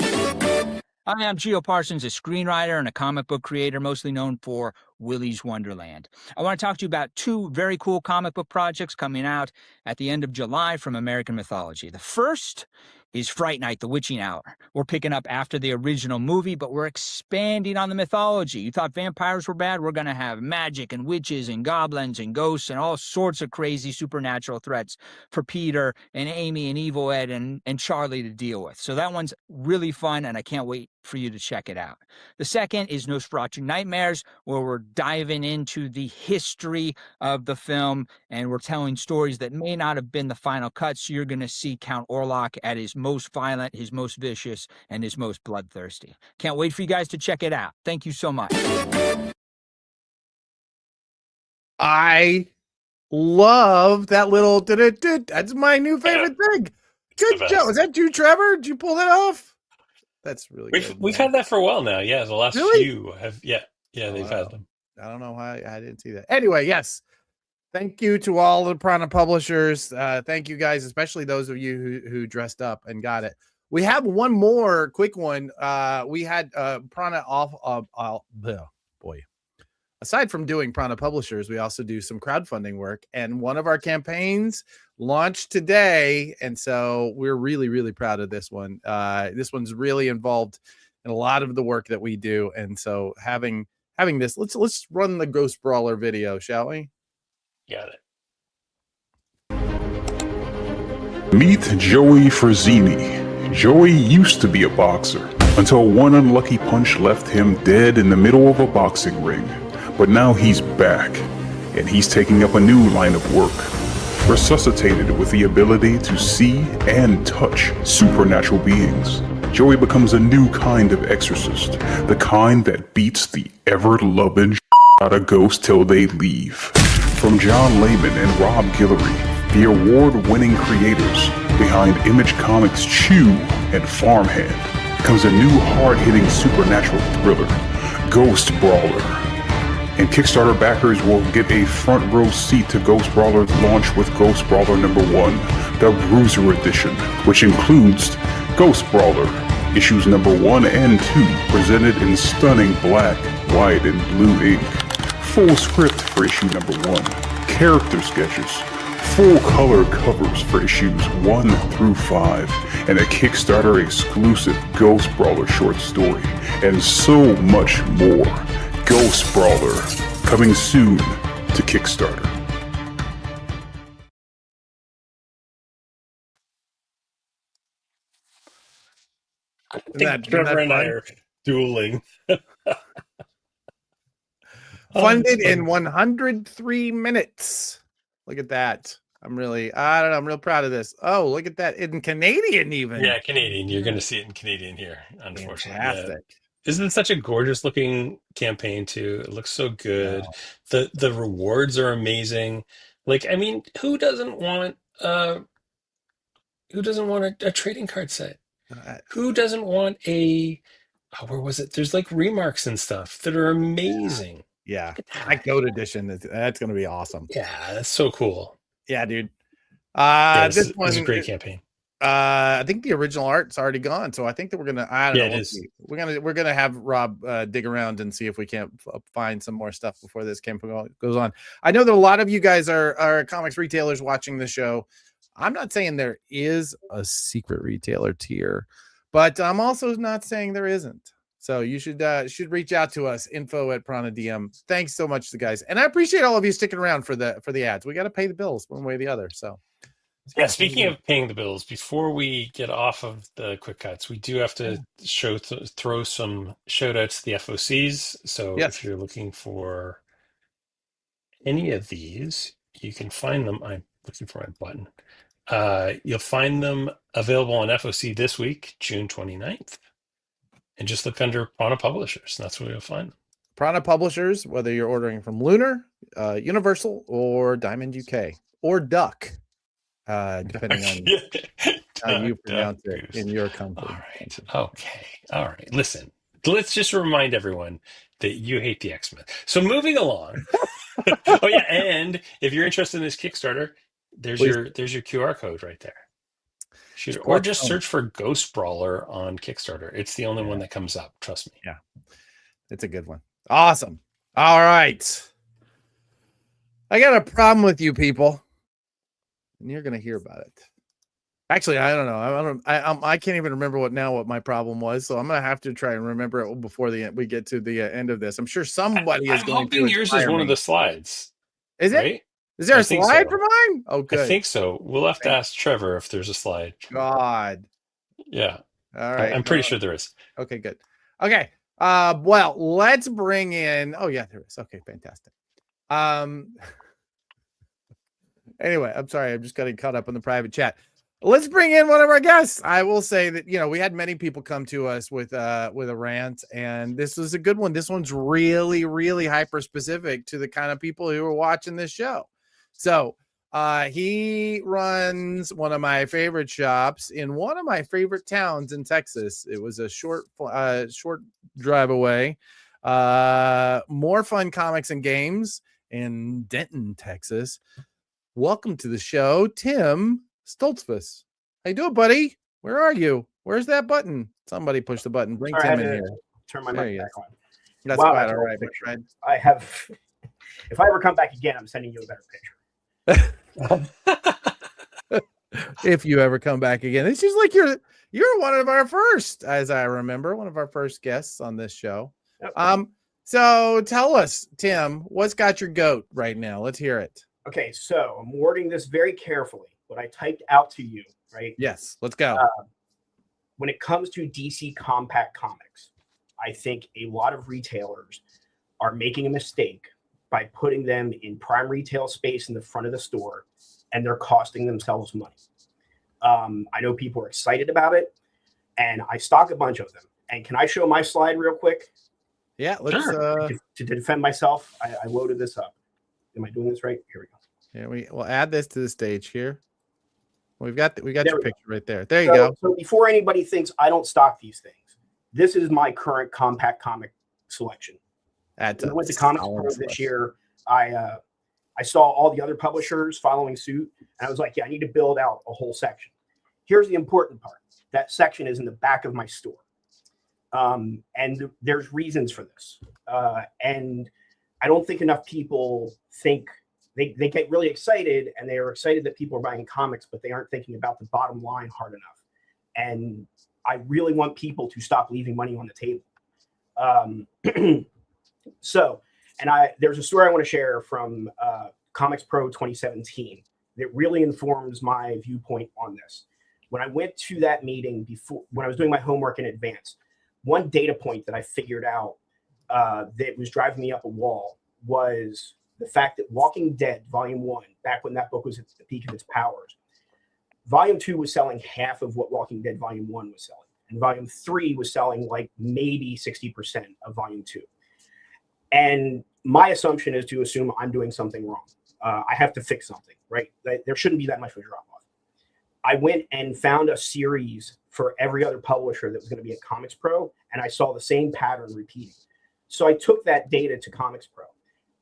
Speaker 9: Hi, I'm Gio Parsons, a screenwriter and a comic book creator, mostly known for Willy's Wonderland. I want to talk to you about two very cool comic book projects coming out at the end of July from American Mythology. The first is Fright Night, The Witching Hour. We're picking up after the original movie, but we're expanding on the mythology. You thought vampires were bad? We're going to have magic and witches and goblins and ghosts and all sorts of crazy supernatural threats for Peter and Amy and Evil Ed and Charlie to deal with. So that one's really fun, and I can't wait for you to check it out. The second is Nosferatu Nightmares, where we're diving into the history of the film, and we're telling stories that may not have been the final cut. So you're going to see Count Orlok at his most violent, his most vicious, and his most bloodthirsty. Can't wait for you guys to check it out. Thank you so much.
Speaker 1: I love that little. That's my new favorite thing. Good job. Is that you, Trevor? Did you pull that off? That's really good.
Speaker 2: We've had that for a while now. Yeah, the last few have. Yeah, they've had them.
Speaker 1: I don't know why I didn't see that. Anyway, yes. Thank you to all the Prana publishers. Thank you guys, especially those of you who dressed up and got it. We have one more quick one. We had Prana boy. Aside from doing Prana publishers, we also do some crowdfunding work, and one of our campaigns launched today, and so we're really, really proud of this one. This one's really involved in a lot of the work that we do, and so having this, let's run the Ghost Brawler video, shall we?
Speaker 2: Got it.
Speaker 10: Meet Joey Frazzini. Joey used to be a boxer until one unlucky punch left him dead in the middle of a boxing ring. But now he's back, and he's taking up a new line of work. Resuscitated with the ability to see and touch supernatural beings, Joey becomes a new kind of exorcist, the kind that beats the ever-loving out of ghosts till they leave. From John Layman and Rob Guillory, the award-winning creators behind Image Comics' Chew and Farmhand, comes a new hard-hitting supernatural thriller, Ghost Brawler. And Kickstarter backers will get a front row seat to Ghost Brawler's launch with Ghost Brawler #1, the Bruiser Edition, which includes Ghost Brawler, issues #1 and 2, presented in stunning black, white, and blue ink. Full script for issue #1, character sketches, full color covers for issues 1 through 5, and a Kickstarter exclusive Ghost Brawler short story, and so much more. Ghost Brawler, coming soon to Kickstarter.
Speaker 2: I think Trevor and I are dueling.
Speaker 1: Funded in 103 minutes. Look at that. I'm real proud of this. Oh, look at that. In Canadian even.
Speaker 2: Yeah, Canadian. You're going to see it in Canadian here, unfortunately.
Speaker 1: Fantastic.
Speaker 2: Yeah. Isn't it such a gorgeous looking campaign too? It looks so good. Yeah. The rewards are amazing. Like, I mean, who doesn't want a trading card set? Who doesn't want where was it? There's like remarks and stuff that are amazing.
Speaker 1: Yeah. That Goat edition, that's going to be awesome.
Speaker 2: Yeah, that's so cool.
Speaker 1: Yeah, dude.
Speaker 2: This is a great campaign.
Speaker 1: I think the original art's already gone, so I think that we're gonna. I don't know.
Speaker 2: It is.
Speaker 1: We're gonna have Rob dig around and see if we can't find some more stuff before this campaign goes on. I know that a lot of you guys are comics retailers watching the show. I'm not saying there is a secret retailer tier, but I'm also not saying there isn't. So you should reach out to us, info@Prana DM. Thanks so much, to guys, and I appreciate all of you sticking around for the ads. We got to pay the bills one way or the other. So.
Speaker 2: Yeah, speaking of paying the bills, before we get off of the quick cuts, we do have to throw some shout outs to the FOCs. So if you're looking for any of these, you can find them. I'm looking for my button. You'll find them available on FOC this week, June 29th. And just look under Prana Publishers. And that's where you'll find them.
Speaker 1: Prana Publishers, whether you're ordering from Lunar, Universal, or Diamond UK, or Duck. Depending on how you pronounce it in your country.
Speaker 2: All right. Listen, let's just remind everyone that you hate the X-Men. So moving along. Oh yeah, and if you're interested in this Kickstarter, there's your QR code right there. Or just search for Ghost Brawler on Kickstarter. It's the only one that comes up. Trust me.
Speaker 1: Yeah, it's a good one. Awesome. All right, I got a problem with you people. And you're going to hear about it. Actually, I don't know. I can't even remember what my problem was. So I'm gonna have to try and remember it before we get to the end of this. I'm sure somebody is
Speaker 2: I'm
Speaker 1: going to
Speaker 2: hoping yours is
Speaker 1: inspire
Speaker 2: one of
Speaker 1: me.
Speaker 2: the slides,
Speaker 1: Is it?
Speaker 2: right?
Speaker 1: Is there
Speaker 2: I
Speaker 1: a
Speaker 2: think
Speaker 1: slide for
Speaker 2: so.
Speaker 1: mine? Oh,
Speaker 2: I
Speaker 1: good.
Speaker 2: think so. We'll have to
Speaker 1: Thank
Speaker 2: ask Trevor if there's a slide.
Speaker 1: God.
Speaker 2: Yeah,
Speaker 1: All right.
Speaker 2: I'm pretty sure there is.
Speaker 1: Okay, good. Okay. Well, let's bring in. Oh yeah, there is. Okay, fantastic. Anyway, I'm sorry. I'm just getting caught up in the private chat. Let's bring in one of our guests. I will say that we had many people come to us with a rant, and this was a good one. This one's really, really hyper specific to the kind of people who are watching this show. So he runs one of my favorite shops in one of my favorite towns in Texas. It was a short drive away. More Fun Comics and Games in Denton, Texas. Welcome to the show, Tim Stoltzfus. How you doing, buddy? Where are you? Where's that button? Somebody push the button. Bring Tim in here.
Speaker 4: Turn my
Speaker 1: There
Speaker 4: mic
Speaker 1: he
Speaker 4: back
Speaker 1: is.
Speaker 4: on.
Speaker 1: That's
Speaker 4: Wow,
Speaker 1: quite
Speaker 4: that's
Speaker 1: all
Speaker 4: an
Speaker 1: right,
Speaker 4: old
Speaker 1: my
Speaker 4: picture.
Speaker 1: friend.
Speaker 4: I have. If I ever come back again, I'm sending you a better picture.
Speaker 1: If you ever come back again, it's just like you're one of our first, as I remember, one of our first guests on this show.
Speaker 4: Yep.
Speaker 1: So tell us, Tim, what's got your goat right now? Let's hear it.
Speaker 4: Okay, so I'm wording this very carefully. What I typed out to you, right?
Speaker 1: Yes, let's go.
Speaker 4: When it comes to DC Compact Comics, I think a lot of retailers are making a mistake by putting them in prime retail space in the front of the store, and they're costing themselves money. I know people are excited about it, and I stock a bunch of them. And can I show my slide real quick?
Speaker 1: Yeah, let's.
Speaker 4: To defend myself, I loaded this up. Am I doing this right? Here we go.
Speaker 1: Yeah, we'll add this to the stage here. We got your picture right there. There you
Speaker 4: So,
Speaker 1: go.
Speaker 4: So before anybody thinks I don't stock these things, this is my current compact comic selection. When I went to Comics Pro this year, I saw all the other publishers following suit, and I was like, yeah, I need to build out a whole section. Here's the important part. That section is in the back of my store. And there's reasons for this. And I don't think enough people think they get really excited, and they are excited that people are buying comics, but they aren't thinking about the bottom line hard enough. And I really want people to stop leaving money on the table. There's a story I want to share from Comics Pro 2017 that really informs my viewpoint on this. When I went to that meeting when I was doing my homework in advance, one data point that I figured out that was driving me up a wall was the fact that Walking Dead Volume 1, back when that book was at the peak of its powers, Volume 2 was selling half of what Walking Dead Volume 1 was selling. And Volume 3 was selling like maybe 60% of Volume 2. And my assumption is to assume I'm doing something wrong. I have to fix something, right? There shouldn't be that much of a drop-off. I went and found a series for every other publisher that was going to be at Comics Pro, and I saw the same pattern repeating. So I took that data to Comics Pro,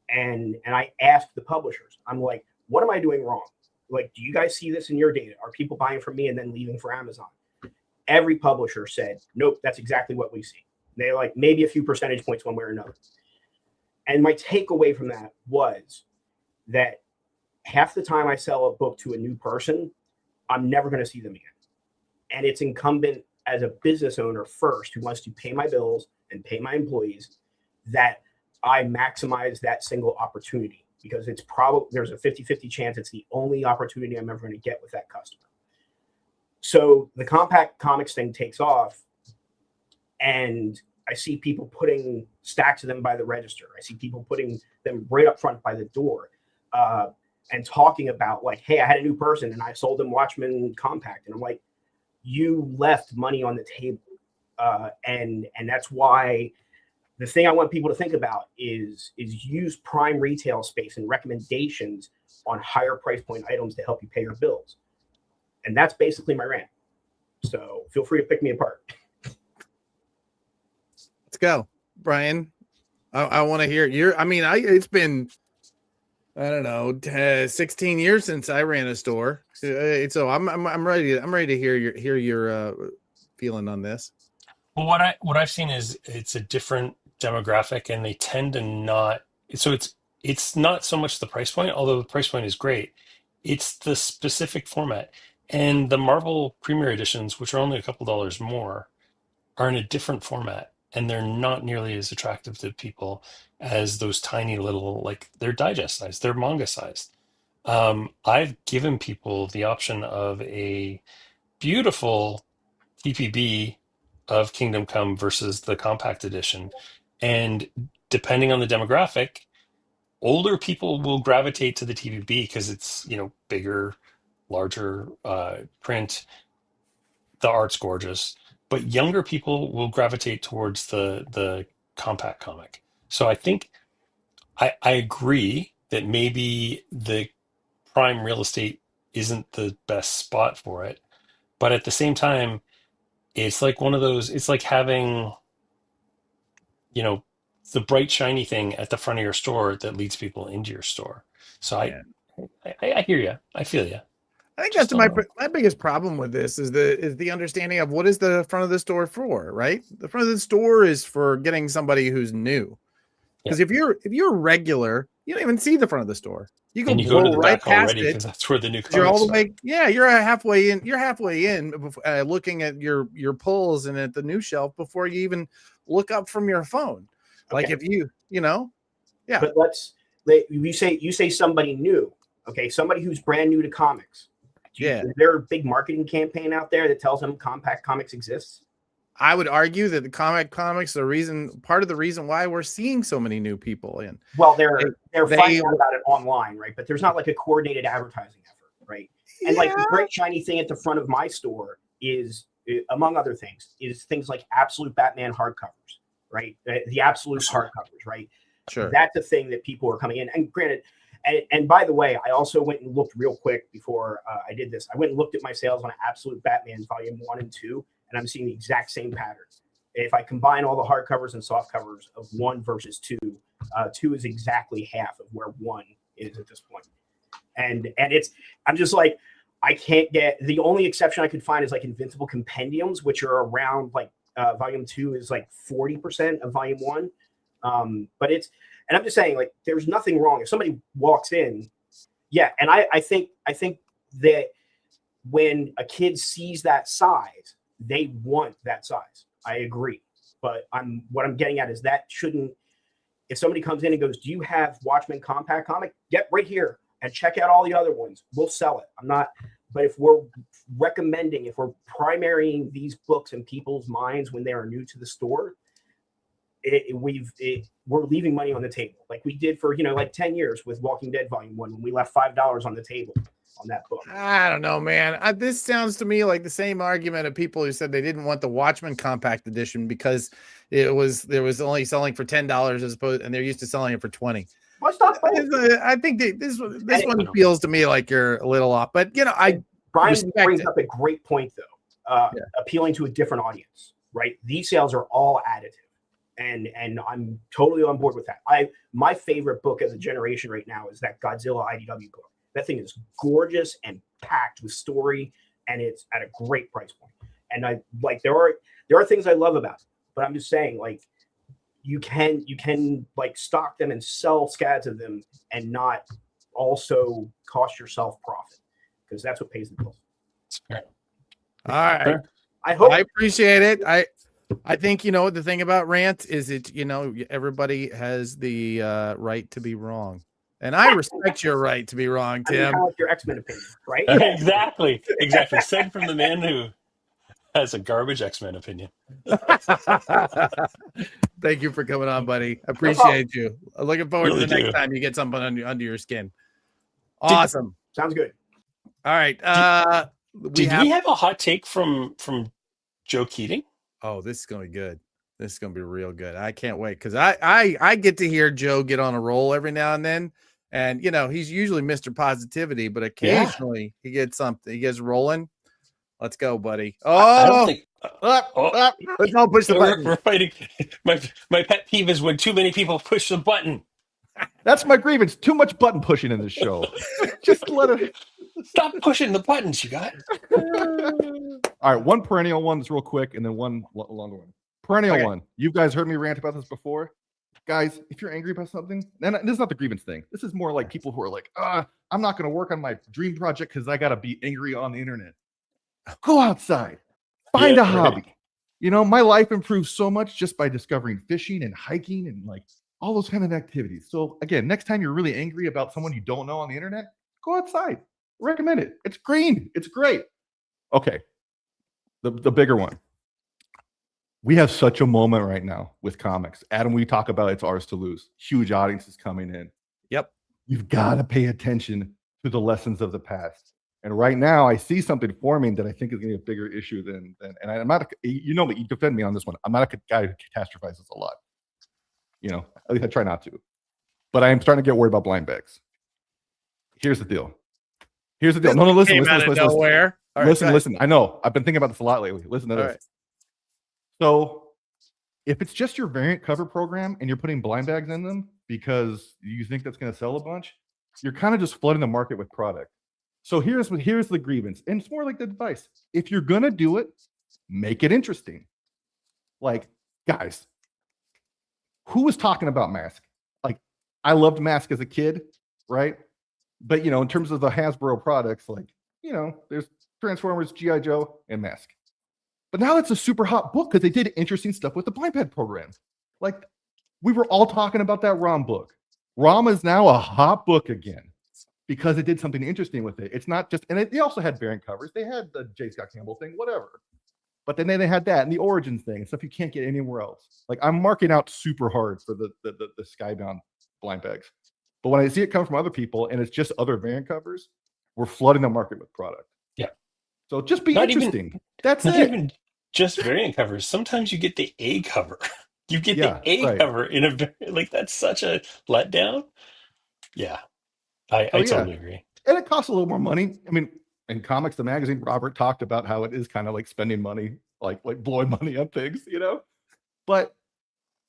Speaker 4: and I asked the publishers, I'm like, what am I doing wrong? Like, do you guys see this in your data? Are people buying from me and then leaving for Amazon? Every publisher said, nope, that's exactly what we see. They're like, maybe a few percentage points one way or another. And my takeaway from that was that half the time I sell a book to a new person, I'm never going to see them again. And it's incumbent as a business owner first, who wants to pay my bills and pay my employees, that I maximize that single opportunity, because it's probably, there's a 50-50 chance it's the only opportunity I'm ever going to get with that customer. So the compact comics thing takes off, and I see people putting stacks of them by the register. I see people putting them right up front by the door, and talking about like, hey, I had a new person and I sold them Watchmen Compact. And I'm like, you left money on the table. And that's why the thing I want people to think about is use prime retail space and recommendations on higher price point items to help you pay your bills. And that's basically my rant. So feel free to pick me apart.
Speaker 1: Let's go, Brian. I want to hear it's been, I don't know, 16 years since I ran a store. So I'm ready to hear your feeling on this.
Speaker 2: Well, what I've seen is it's a different demographic, and they tend to not. So it's not so much the price point, although the price point is great. It's the specific format. And the Marvel Premier Editions, which are only a couple dollars more, are in a different format, and they're not nearly as attractive to people as those tiny little, like, they're digest sized, they're manga sized. I've given people the option of a beautiful TPB of Kingdom Come versus the compact edition, and depending on the demographic, older people will gravitate to the TPB because it's, bigger, larger print. The art's gorgeous, but younger people will gravitate towards the compact comic. So I think I agree that maybe the prime real estate isn't the best spot for it, but at the same time, it's like one of those. It's like having, you know, the bright shiny thing at the front of your store that leads people into your store. So
Speaker 1: Yeah.
Speaker 2: I hear you. I feel you.
Speaker 1: I think
Speaker 2: Just
Speaker 1: that's
Speaker 2: don't know.
Speaker 1: my biggest problem with this is the understanding of what is the front of the store for, right? The front of the store is for getting somebody who's new. Because if you're regular, you don't even see the front of the store. You go
Speaker 2: And you go to
Speaker 1: blow
Speaker 2: the
Speaker 1: right
Speaker 2: back
Speaker 1: past
Speaker 2: already
Speaker 1: it.
Speaker 2: because that's where the new
Speaker 1: You're all
Speaker 2: comics
Speaker 1: the
Speaker 2: are.
Speaker 1: way, yeah. You're halfway in. You're halfway in, looking at your pulls and at the new shelf before you even look up from your phone. Like
Speaker 4: Okay.
Speaker 1: if yeah.
Speaker 4: But you say somebody new, okay? Somebody who's brand new to comics.
Speaker 1: Yeah.
Speaker 4: Is there a big marketing campaign out there that tells them compact comics exists?
Speaker 1: I would argue that the comics, part of the reason why we're seeing so many new people in.
Speaker 4: Well, they're finding out about it online, right? But there's not like a coordinated advertising effort, right? And like the great shiny thing at the front of my store is, among other things, is things like Absolute Batman hardcovers, right? The Absolute hardcovers, right?
Speaker 1: Sure.
Speaker 4: That's a thing that people are coming in. And granted, and by the way, I also went and looked real quick before I did this. I went and looked at my sales on Absolute Batman Volume 1 and 2, and I'm seeing the exact same pattern. If I combine all the hardcovers and soft covers of 1 versus 2, 2 is exactly half of where 1 is at this point. And I'm just like, I can't get, the only exception I could find is like Invincible Compendiums, which are around like Volume 2 is like 40% of Volume 1. But and I'm just saying, like, there's nothing wrong. If somebody walks in, yeah, and I think that when a kid sees that size, they want that size. I agree. But what I'm getting at is that shouldn't, if somebody comes in and goes, do you have Watchmen compact comic? Get right here and check out all the other ones. We'll sell it. But if we're primarying these books in people's minds when they are new to the store, we're leaving money on the table, like we did for like 10 years with Walking Dead Volume 1 when we left $5 on the table on that book.
Speaker 1: I don't know, man. This sounds to me like the same argument of people who said they didn't want the Watchmen compact edition because there was only selling for $10 as opposed, and they're used to selling it for $20. I think this one feels to me like you're a little off, but
Speaker 4: Brian brings up a great point though, appealing to a different audience, right? These sales are all additive. And I'm totally on board with that. My favorite book as a generation right now is that Godzilla IDW book. That thing is gorgeous and packed with story, and it's at a great price point. And I like there are things I love about it, but I'm just saying, like, you can like stock them and sell scads of them and not also cost yourself profit, because that's what pays the bills.
Speaker 1: All right.
Speaker 4: I
Speaker 1: appreciate it. I think, the thing about rant is everybody has the right to be wrong. And I respect your right to be wrong, Tim.
Speaker 4: I like your X-Men opinion, right?
Speaker 2: Exactly. Said from the man who has a garbage X-Men opinion.
Speaker 1: Thank you for coming on, buddy. I appreciate you. I'm looking forward to the next time you get something under your skin. Awesome.
Speaker 4: Sounds good.
Speaker 1: All right.
Speaker 2: Did we have a hot take from Joe Keating?
Speaker 1: Oh, this is going to be good. This is going to be real good. I can't wait because I get to hear Joe get on a roll every now and then. And, he's usually Mr. Positivity, but occasionally he gets something. He gets rolling. Let's go, buddy.
Speaker 2: I don't think.
Speaker 1: Let's all push the button.
Speaker 2: We're fighting. My pet peeve is when too many people push the button.
Speaker 3: That's my grievance. Too much button pushing in this show. Just let it.
Speaker 2: Stop pushing the buttons, you got.
Speaker 3: All right, one perennial one that's real quick, and then one longer one. Perennial one. You guys heard me rant about this before. guys, if you're angry about something, and this is not the grievance thing. This is more like people who are like, I'm not going to work on my dream project because I got to be angry on the internet. Go outside, find a hobby. Right. You know, my life improved so much just by discovering fishing and hiking and like all those kind of activities. So again, next time you're really angry about someone you don't know on the internet, go outside. Recommend it. It's green. It's great. Okay. The bigger one. We have such a moment right now with comics. Adam, we talk about it's ours to lose. Huge audiences coming in.
Speaker 1: Yep.
Speaker 3: You've got to pay attention to the lessons of the past. And right now, I see something forming that I think is going to be a bigger issue than and I'm not, you know, you defend me on this one. I'm not a guy who catastrophizes a lot. You know, at least I try not to. But I am starting to get worried about blind bags. Here's the deal. No, listen. Listen. I know. I've been thinking about this a lot lately. Listen to this. Right. So if it's just your variant cover program and you're putting blind bags in them because you think that's going to sell a bunch, you're kind of just flooding the market with product. So here's the grievance. And it's more like the advice. If you're going to do it, make it interesting. Like, guys, who was talking about Mask? Like, I loved Mask as a kid, right? But, you know, in terms of the Hasbro products, like, you know, there's Transformers, G.I. Joe, and Mask. But now it's a super hot book because they did interesting stuff with the blind bag program. Like, we were all talking about that ROM book. ROM is now a hot book again because it did something interesting with it. It's not just, and they also had variant covers. They had the J. Scott Campbell thing, whatever. But then they had that and the Origins thing and stuff you can't get anywhere else. Like, I'm marking out super hard for the Skybound blind bags. But when I see it come from other people and it's just other variant covers, we're flooding the market with product.
Speaker 2: Yeah.
Speaker 3: So just be interesting. That's it.
Speaker 2: Not even just variant covers. Sometimes you get the A cover. You get the A cover in a, like, that's such a letdown. Yeah. I totally agree.
Speaker 3: And it costs a little more money. I mean, in Comics, the magazine, Robert talked about how it is kind of like spending money, like blowing money on things, you know? But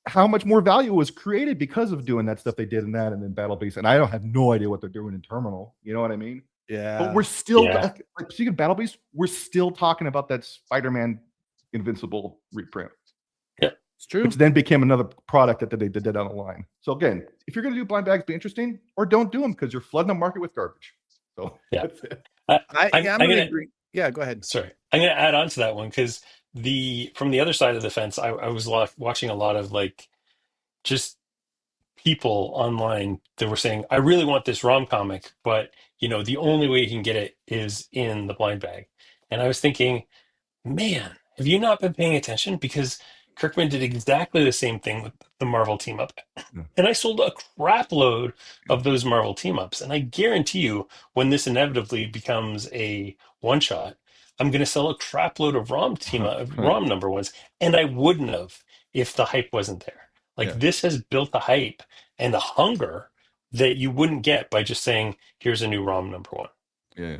Speaker 3: how much more value was created because of doing that stuff they did in that and then Battle Beast. And I don't have no idea what they're doing in Terminal. You know what I mean?
Speaker 1: Yeah.
Speaker 3: But we're still, like, speaking of Battle Beast, we're still talking about that Spider-Man Invincible reprint.
Speaker 1: Yeah, it's true.
Speaker 3: Which then became another product that they did down the line. So again, if you're going to do blind bags, be interesting, or don't do them because you're flooding the market with garbage. So that's it.
Speaker 1: I'm going to agree. Yeah, go ahead.
Speaker 2: Sorry. I'm going to add on to that one because from the other side of the fence, I was watching a lot of like just people online that were saying, I really want this ROM comic, but you know, the only way you can get it is in the blind bag. And I was thinking, man, have you not been paying attention? Because Kirkman did exactly the same thing with the Marvel team up. And I sold a crap load of those Marvel team ups. And I guarantee you, when this inevitably becomes a one shot, I'm going to sell a crap load of ROM number ones. And I wouldn't have if the hype wasn't there. Like, this has built the hype and the hunger that you wouldn't get by just saying, here's a new ROM number one.
Speaker 3: Yeah.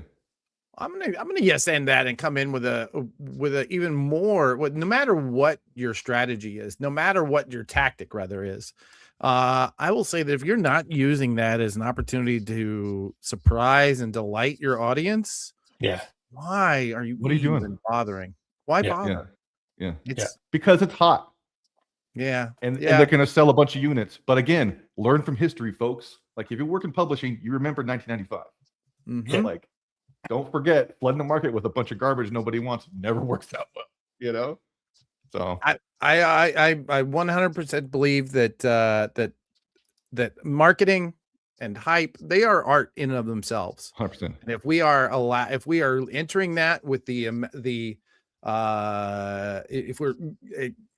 Speaker 1: I'm gonna yes and that and come in with a even more, no matter what your strategy is, no matter what your tactic rather is. I will say that if you're not using that as an opportunity to surprise and delight your audience, why are you?
Speaker 3: What are you doing?
Speaker 1: Bothering? Why bother?
Speaker 3: Yeah. It's because it's hot.
Speaker 1: Yeah.
Speaker 3: And they're going to sell a bunch of units. But again, learn from history, folks. Like, if you work in publishing, you remember 1995.
Speaker 1: Mm-hmm.
Speaker 3: Like, don't forget, flooding the market with a bunch of garbage nobody wants never works out well, you know? So
Speaker 1: I 100% believe that marketing and hype, they are art in and of themselves.
Speaker 3: 100%.
Speaker 1: And if we are entering that with if we're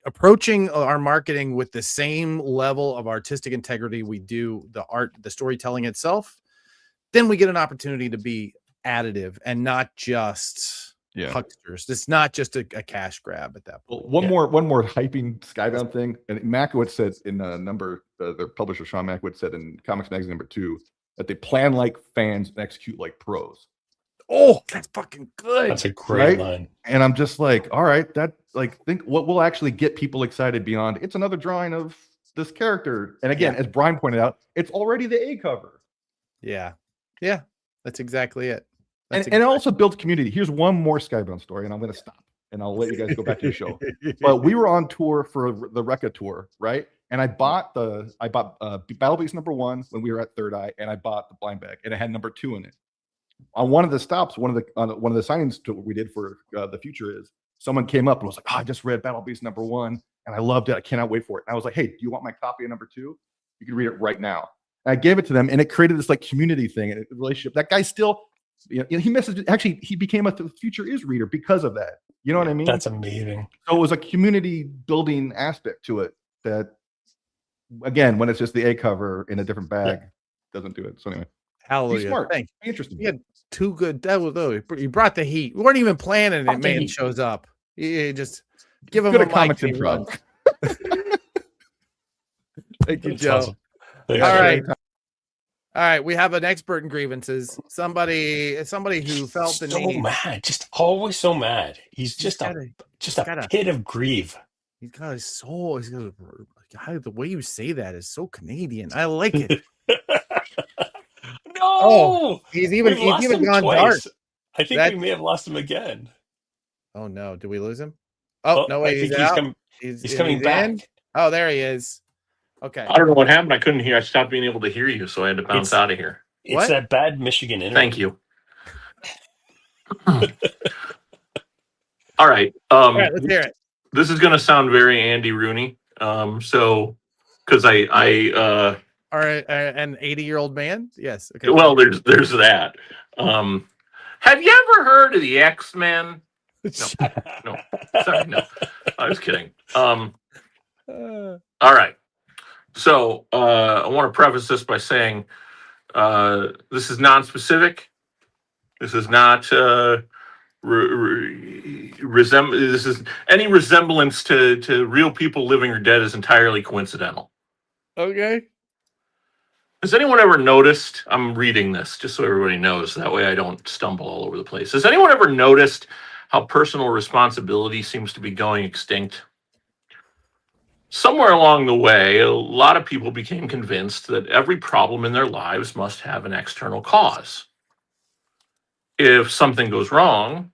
Speaker 1: approaching our marketing with the same level of artistic integrity we do the storytelling itself, then we get an opportunity to be additive and not just hucksters. It's not just a cash grab at that point.
Speaker 3: Well, one more hyping Skybound thing. And Makowitz said in their publisher Sean Makowitz said in Comics Magazine #2 that they plan like fans and execute like pros.
Speaker 1: Oh, that's fucking good.
Speaker 2: That's a great line.
Speaker 3: And I'm just like, all right, that, like, think what will actually get people excited beyond it's another drawing of this character. And again, as Brian pointed out, it's already the A cover.
Speaker 1: Yeah, that's exactly it.
Speaker 3: And it also builds community. Here's one more Skybound story, and I'm going to stop, and I'll let you guys go back to your show. But we were on tour for the Rekka tour, right? And I bought Battle Beast #1 when we were at Third Eye, and I bought the blind bag, and it had #2 in it. On one of the stops, one of the signings we did for the future is someone came up and was like, "Oh, I just read Battle Beast #1 and I loved it. I cannot wait for it." And I was like, "Hey, do you want my copy of #2? You can read it right now." And I gave it to them, and it created this like community thing and relationship. That guy still, he messaged. Actually, he became a Future Is reader because of that. You know what I mean?
Speaker 2: That's amazing.
Speaker 3: So it was a community building aspect to it that, again, when it's just the A cover in a different bag, doesn't do it. So anyway,
Speaker 1: Hallelujah.
Speaker 3: be smart.
Speaker 1: Thanks.
Speaker 3: Be interesting.
Speaker 1: You had two good. That was you brought the heat. We weren't even planning it. Man shows up. You just give him
Speaker 3: Good
Speaker 1: a
Speaker 3: at comics
Speaker 1: mic.
Speaker 3: improv.
Speaker 1: Thank you,
Speaker 2: That's
Speaker 1: Joe.
Speaker 2: awesome.
Speaker 1: All right. All right. We have an expert in grievances. Somebody who felt the
Speaker 2: so
Speaker 1: need.
Speaker 2: mad, just always so mad. He's just a pit of grieve.
Speaker 1: He's got a soul. He's got God, the way you say that is so Canadian. I like it.
Speaker 2: No,
Speaker 1: he's even gone
Speaker 2: twice.
Speaker 1: dark.
Speaker 2: I think we may have lost him again.
Speaker 1: Oh no, did we lose him? Oh no, wait,
Speaker 2: he's out. He's coming back.
Speaker 1: In? Oh, there he is. Okay.
Speaker 6: I don't know what happened. I couldn't hear. I stopped being able to hear you, so I had to bounce out of here.
Speaker 2: It's that bad Michigan internet.
Speaker 6: Thank you. All right.
Speaker 1: All right, let's hear it.
Speaker 6: This is going to sound very Andy Rooney. So, because I
Speaker 1: are an 80-year-old man. Yes. Okay.
Speaker 6: Well, there's that. Have you ever heard of the X-Men? No. Sorry, no. I was kidding. All right. So I want to preface this by saying this is non-specific. This is not this is any resemblance to real people living or dead is entirely coincidental.
Speaker 1: Okay.
Speaker 6: Has anyone ever noticed? I'm reading this just so everybody knows. That way I don't stumble all over the place. Has anyone ever noticed how personal responsibility seems to be going extinct? Somewhere along the way, a lot of people became convinced that every problem in their lives must have an external cause. If something goes wrong,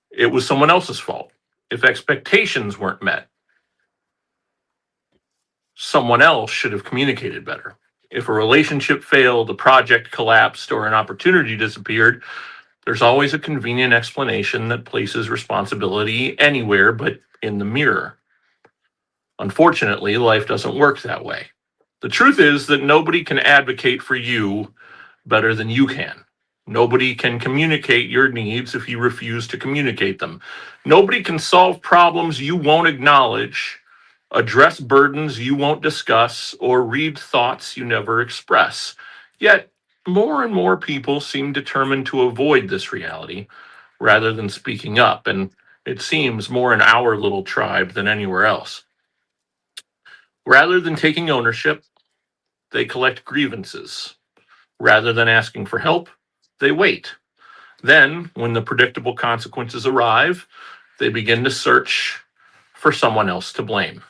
Speaker 6: it was someone else's fault. If expectations weren't met, someone else should have communicated better. If a relationship failed, a project collapsed, or an opportunity disappeared, there's always a convenient explanation that places responsibility anywhere but in the mirror. Unfortunately, life doesn't work that way. The truth is that nobody can advocate for you better than you can. Nobody can communicate your needs if you refuse to communicate them. Nobody can solve problems you won't acknowledge, address burdens you won't discuss, or read thoughts you never express. Yet, more and more people seem determined to avoid this reality rather than speaking up, and it seems more in our little tribe than anywhere else. Rather than taking ownership, they collect grievances. Rather than asking for help, they wait. Then, when the predictable consequences arrive, they begin to search for someone else to blame.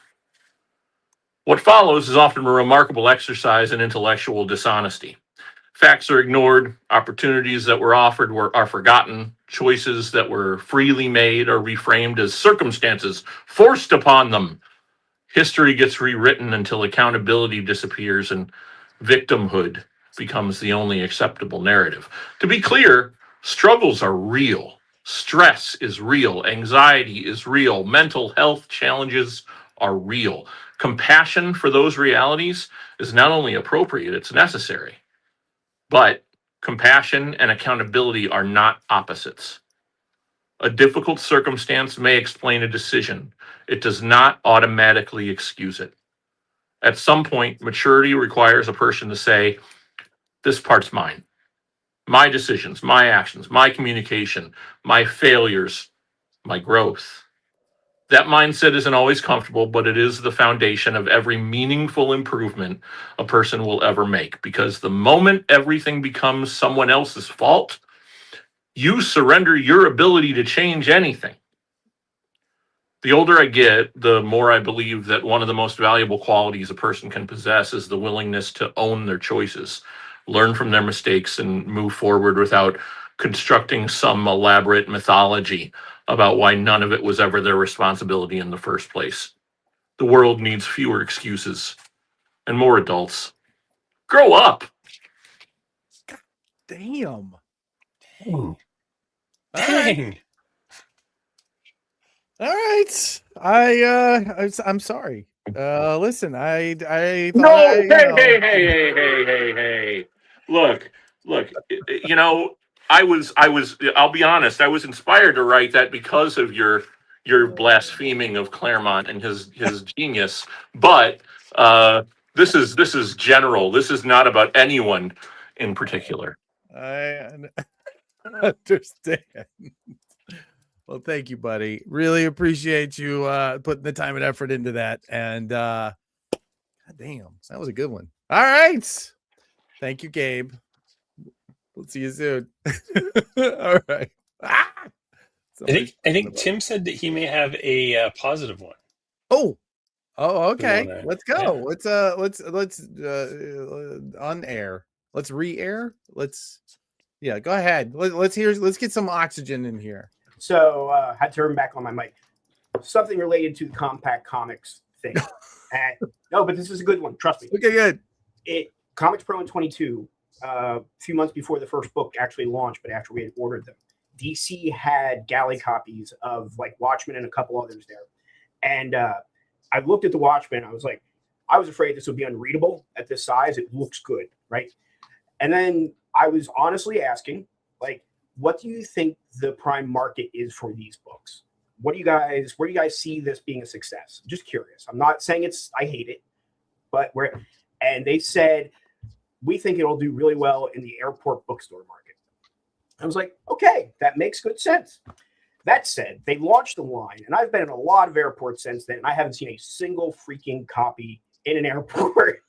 Speaker 6: What follows is often a remarkable exercise in intellectual dishonesty. Facts are ignored, opportunities that were offered are forgotten, choices that were freely made are reframed as circumstances forced upon them. History gets rewritten until accountability disappears and victimhood becomes the only acceptable narrative. To be clear, struggles are real. Stress is real. Anxiety is real. Mental health challenges are real. Compassion for those realities is not only appropriate, it's necessary. But compassion and accountability are not opposites. A difficult circumstance may explain a decision. It does not automatically excuse it. At some point, maturity requires a person to say, this part's mine. My decisions, my actions, my communication, my failures, my growth. That mindset isn't always comfortable, but it is the foundation of every meaningful improvement a person will ever make. Because the moment everything becomes someone else's fault, you surrender your ability to change anything. The older I get, the more I believe that one of the most valuable qualities a person can possess is the willingness to own their choices, learn from their mistakes, and move forward without constructing some elaborate mythology about why none of it was ever their responsibility in the first place. The world needs fewer excuses and more adults. Grow up.
Speaker 1: Damn.
Speaker 2: Dang.
Speaker 1: All right.
Speaker 2: Dang.
Speaker 1: All right. I'm sorry. Listen, I thought
Speaker 6: No,
Speaker 1: I, you know,
Speaker 6: hey. Look, you know, I'll be honest, I was inspired to write that because of your blaspheming of Claremont and his genius. But this is general. This is not about anyone in particular.
Speaker 1: I understand. Well, thank you, buddy. Really appreciate you putting the time and effort into that. And God damn, that was a good one. All right. Thank you, Gabe. We'll see you soon. All right. Ah!
Speaker 2: I think Tim said that he may have a positive one.
Speaker 1: Oh, okay.
Speaker 2: wanna-
Speaker 1: Let's go.
Speaker 2: yeah.
Speaker 1: Let's on air. Let's re-air. Yeah, go ahead. Let's get some oxygen in here.
Speaker 4: So had to turn back on my mic. Something related to the Compact Comics thing. No, but this is a good one. Trust me.
Speaker 1: Okay, good.
Speaker 4: Comics Pro in 22, a few months before the first book actually launched, but after we had ordered them, DC had galley copies of like Watchmen and a couple others there. And I looked at the Watchmen. I was afraid this would be unreadable at this size. It looks good, right? And then I was honestly asking, like, what do you think the prime market is for these books? Where do you guys see this being a success? Just curious. I'm not saying I hate it, but and they said, we think it'll do really well in the airport bookstore market. I was like, okay, that makes good sense. That said, they launched the line, and I've been in a lot of airports since then, and I haven't seen a single freaking copy in an airport.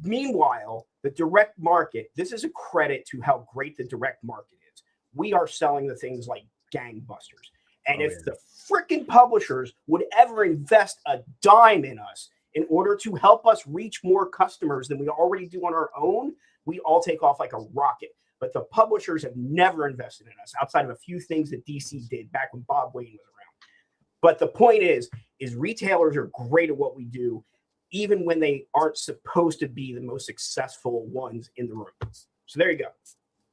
Speaker 4: Meanwhile, the direct market, this is a credit to how great the direct market is. We are selling the things like gangbusters. And if the freaking publishers would ever invest a dime in us in order to help us reach more customers than we already do on our own, we all take off like a rocket. But the publishers have never invested in us outside of a few things that DC did back when Bob Wayne was around. But the point is retailers are great at what we do, even when they aren't supposed to be the most successful ones in the room. So there you go.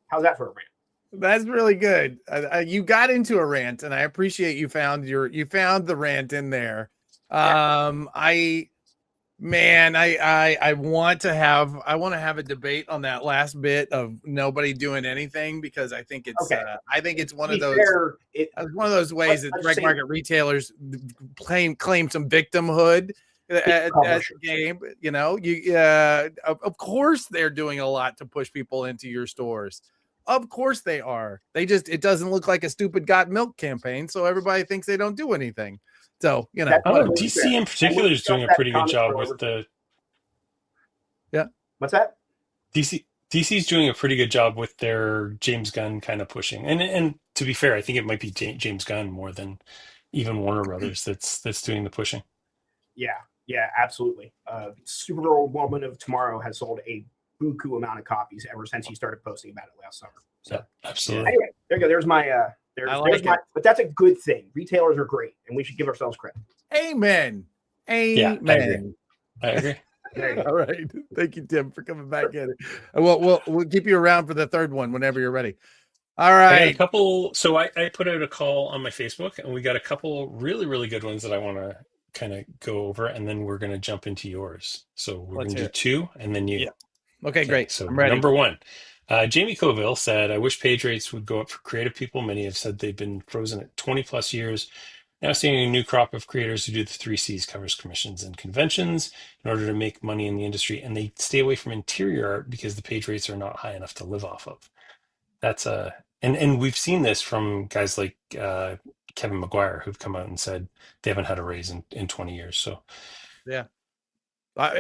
Speaker 4: How's that for a rant?
Speaker 1: That's really good. You got into a rant, and I appreciate you found the rant in there.
Speaker 4: Yeah.
Speaker 1: I want to have a debate on that last bit of nobody doing anything, because I think it's
Speaker 4: Okay.
Speaker 1: I think it's one of those
Speaker 4: one
Speaker 1: of those ways that direct market retailers claim some victimhood at the game. You know, of course they're doing a lot to push people into your stores. Of course they are. It doesn't look like a stupid got milk campaign, so everybody thinks they don't do anything. So, you know,
Speaker 2: DC in particular is doing a pretty good job with the.
Speaker 1: Yeah.
Speaker 4: What's that?
Speaker 2: DC's doing a pretty good job with their James Gunn kind of pushing, and to be fair, I think it might be James Gunn more than even Warner Brothers that's doing the pushing.
Speaker 4: Yeah, absolutely. Supergirl Woman of Tomorrow has sold a buku amount of copies ever since he started posting about it last summer. So
Speaker 2: yeah, absolutely.
Speaker 4: Anyway, there you go. There's my but that's a good thing. Retailers are great, and we should give ourselves credit.
Speaker 1: Amen.
Speaker 2: Yeah, I agree.
Speaker 1: All right. Thank you, Tim, for coming back in. We'll keep you around for the third one whenever you're ready. All right.
Speaker 2: So I put out a call on my Facebook, and we got a couple really, really good ones that I want to kind of go over, and then we're going to jump into yours. So we're going to do two, and then you.
Speaker 1: Yeah. Okay, great.
Speaker 2: So
Speaker 1: I'm ready.
Speaker 2: Number one, Jamie Coville said, I wish page rates would go up for creative people. Many have said they've been frozen at 20 plus years. Now seeing a new crop of creators who do the 3 C's, covers, commissions, and conventions in order to make money in the industry. And they stay away from interior art because the page rates are not high enough to live off of. That's and we've seen this from guys like Kevin Maguire, who've come out and said they haven't had a raise in 20 years. So
Speaker 1: yeah,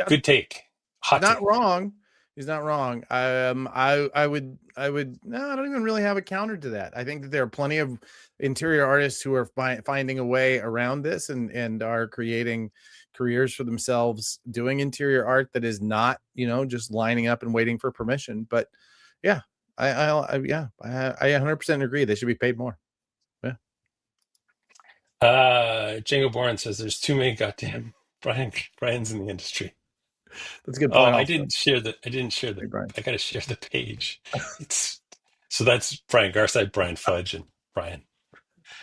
Speaker 2: good take.
Speaker 1: He's not wrong. He's not wrong. I would no, I don't even really have a counter to that. I think that there are plenty of interior artists who are finding a way around this and are creating careers for themselves doing interior art that is not, just lining up and waiting for permission. But yeah, I 100% agree. They should be paid more. Yeah.
Speaker 2: Django Bourne says there's too many goddamn Brian's in the industry.
Speaker 1: That's a good
Speaker 2: Oh,
Speaker 1: point.
Speaker 2: I
Speaker 1: Also,
Speaker 2: didn't share the. I didn't share the.
Speaker 1: hey, Brian.
Speaker 2: I got to share the page. It's so that's Brian Garside, Brian Fudge, and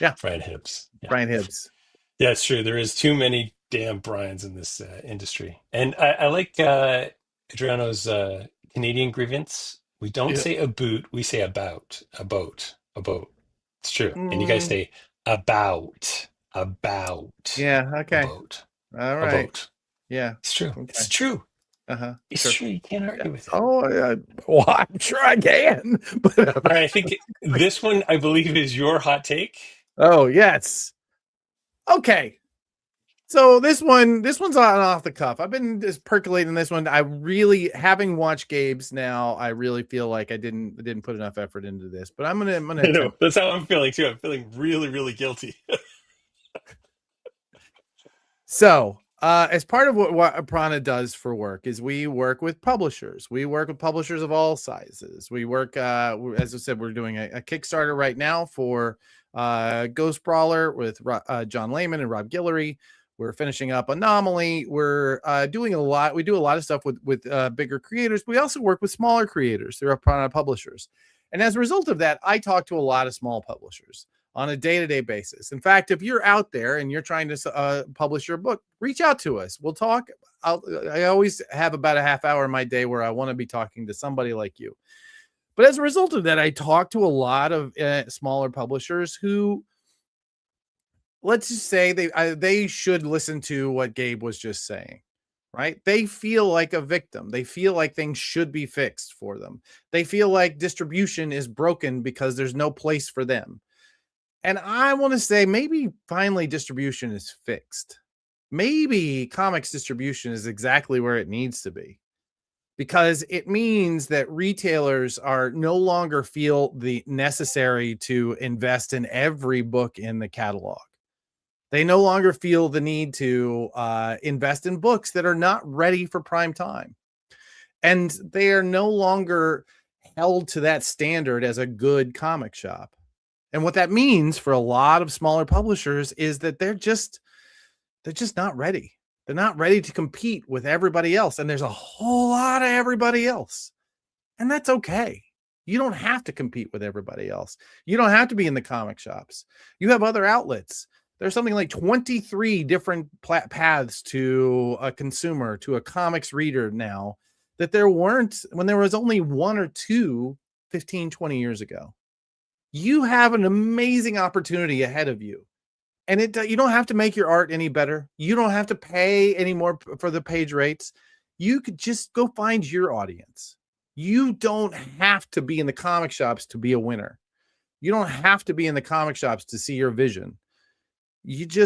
Speaker 1: Yeah,
Speaker 2: Brian Hibbs. Yeah,
Speaker 1: Brian Hibbs.
Speaker 2: yeah, it's true. There is too many damn Brians in this industry, and I like Adriano's Canadian grievance. We don't
Speaker 1: Yeah.
Speaker 2: say a boot, we say about, a boat, a boat. It's true, and you guys
Speaker 1: Mm,
Speaker 2: say about, about
Speaker 1: yeah.
Speaker 2: a
Speaker 1: Okay.
Speaker 2: boat,
Speaker 1: All
Speaker 2: a
Speaker 1: right.
Speaker 2: boat.
Speaker 1: Yeah.
Speaker 2: It's true.
Speaker 1: Okay.
Speaker 2: It's true.
Speaker 1: Uh-huh.
Speaker 2: It's
Speaker 1: Sure.
Speaker 2: true. You can't
Speaker 1: Yeah.
Speaker 2: argue with it.
Speaker 1: Oh, well, I'm sure I can. But
Speaker 2: All right, I think this one, I believe, is your hot take.
Speaker 1: oh, yes. Okay. So this one's on off the cuff. I've been just percolating this one. I really, having watched Gabe's now, I really feel like I didn't put enough effort into this. But I'm gonna
Speaker 2: I know.
Speaker 1: attempt.
Speaker 2: That's how I'm feeling too. I'm feeling really, really guilty.
Speaker 1: So, as part of what Prana does for work is we work with publishers. We work with publishers of all sizes. We work, as I said, we're doing a Kickstarter right now for Ghost Brawler with John Layman and Rob Guillory. We're finishing up Anomaly. We're doing a lot. We do a lot of stuff with bigger creators. We also work with smaller creators through our Prana publishers. And as a result of that, I talk to a lot of small publishers on a day-to-day basis. In fact, if you're out there and you're trying to publish your book, reach out to us. We'll talk. I always have about a half hour in my day where I want to be talking to somebody like you. But as a result of that, I talk to a lot of smaller publishers who, let's just say they should listen to what Gabe was just saying, right? They feel like a victim. They feel like things should be fixed for them. They feel like distribution is broken because there's no place for them. And I want to say maybe finally distribution is fixed. Maybe comics distribution is exactly where it needs to be, because it means that retailers are no longer feel the necessary to invest in every book in the catalog. They no longer feel the need to invest in books that are not ready for prime time. And they are no longer held to that standard as a good comic shop. And what that means for a lot of smaller publishers is that they're just not ready. They're not ready to compete with everybody else. And there's a whole lot of everybody else. And that's okay. You don't have to compete with everybody else. You don't have to be in the comic shops. You have other outlets. There's something like 23 different paths to a consumer, to a comics reader now, that there weren't when there was only one or two 15, 20 years ago. You have an amazing opportunity ahead of you. And you don't have to make your art any better. You don't have to pay any more for the page rates. You could just go find your audience. You don't have to be in the comic shops to be a winner. You don't have to be in the comic shops to see your vision.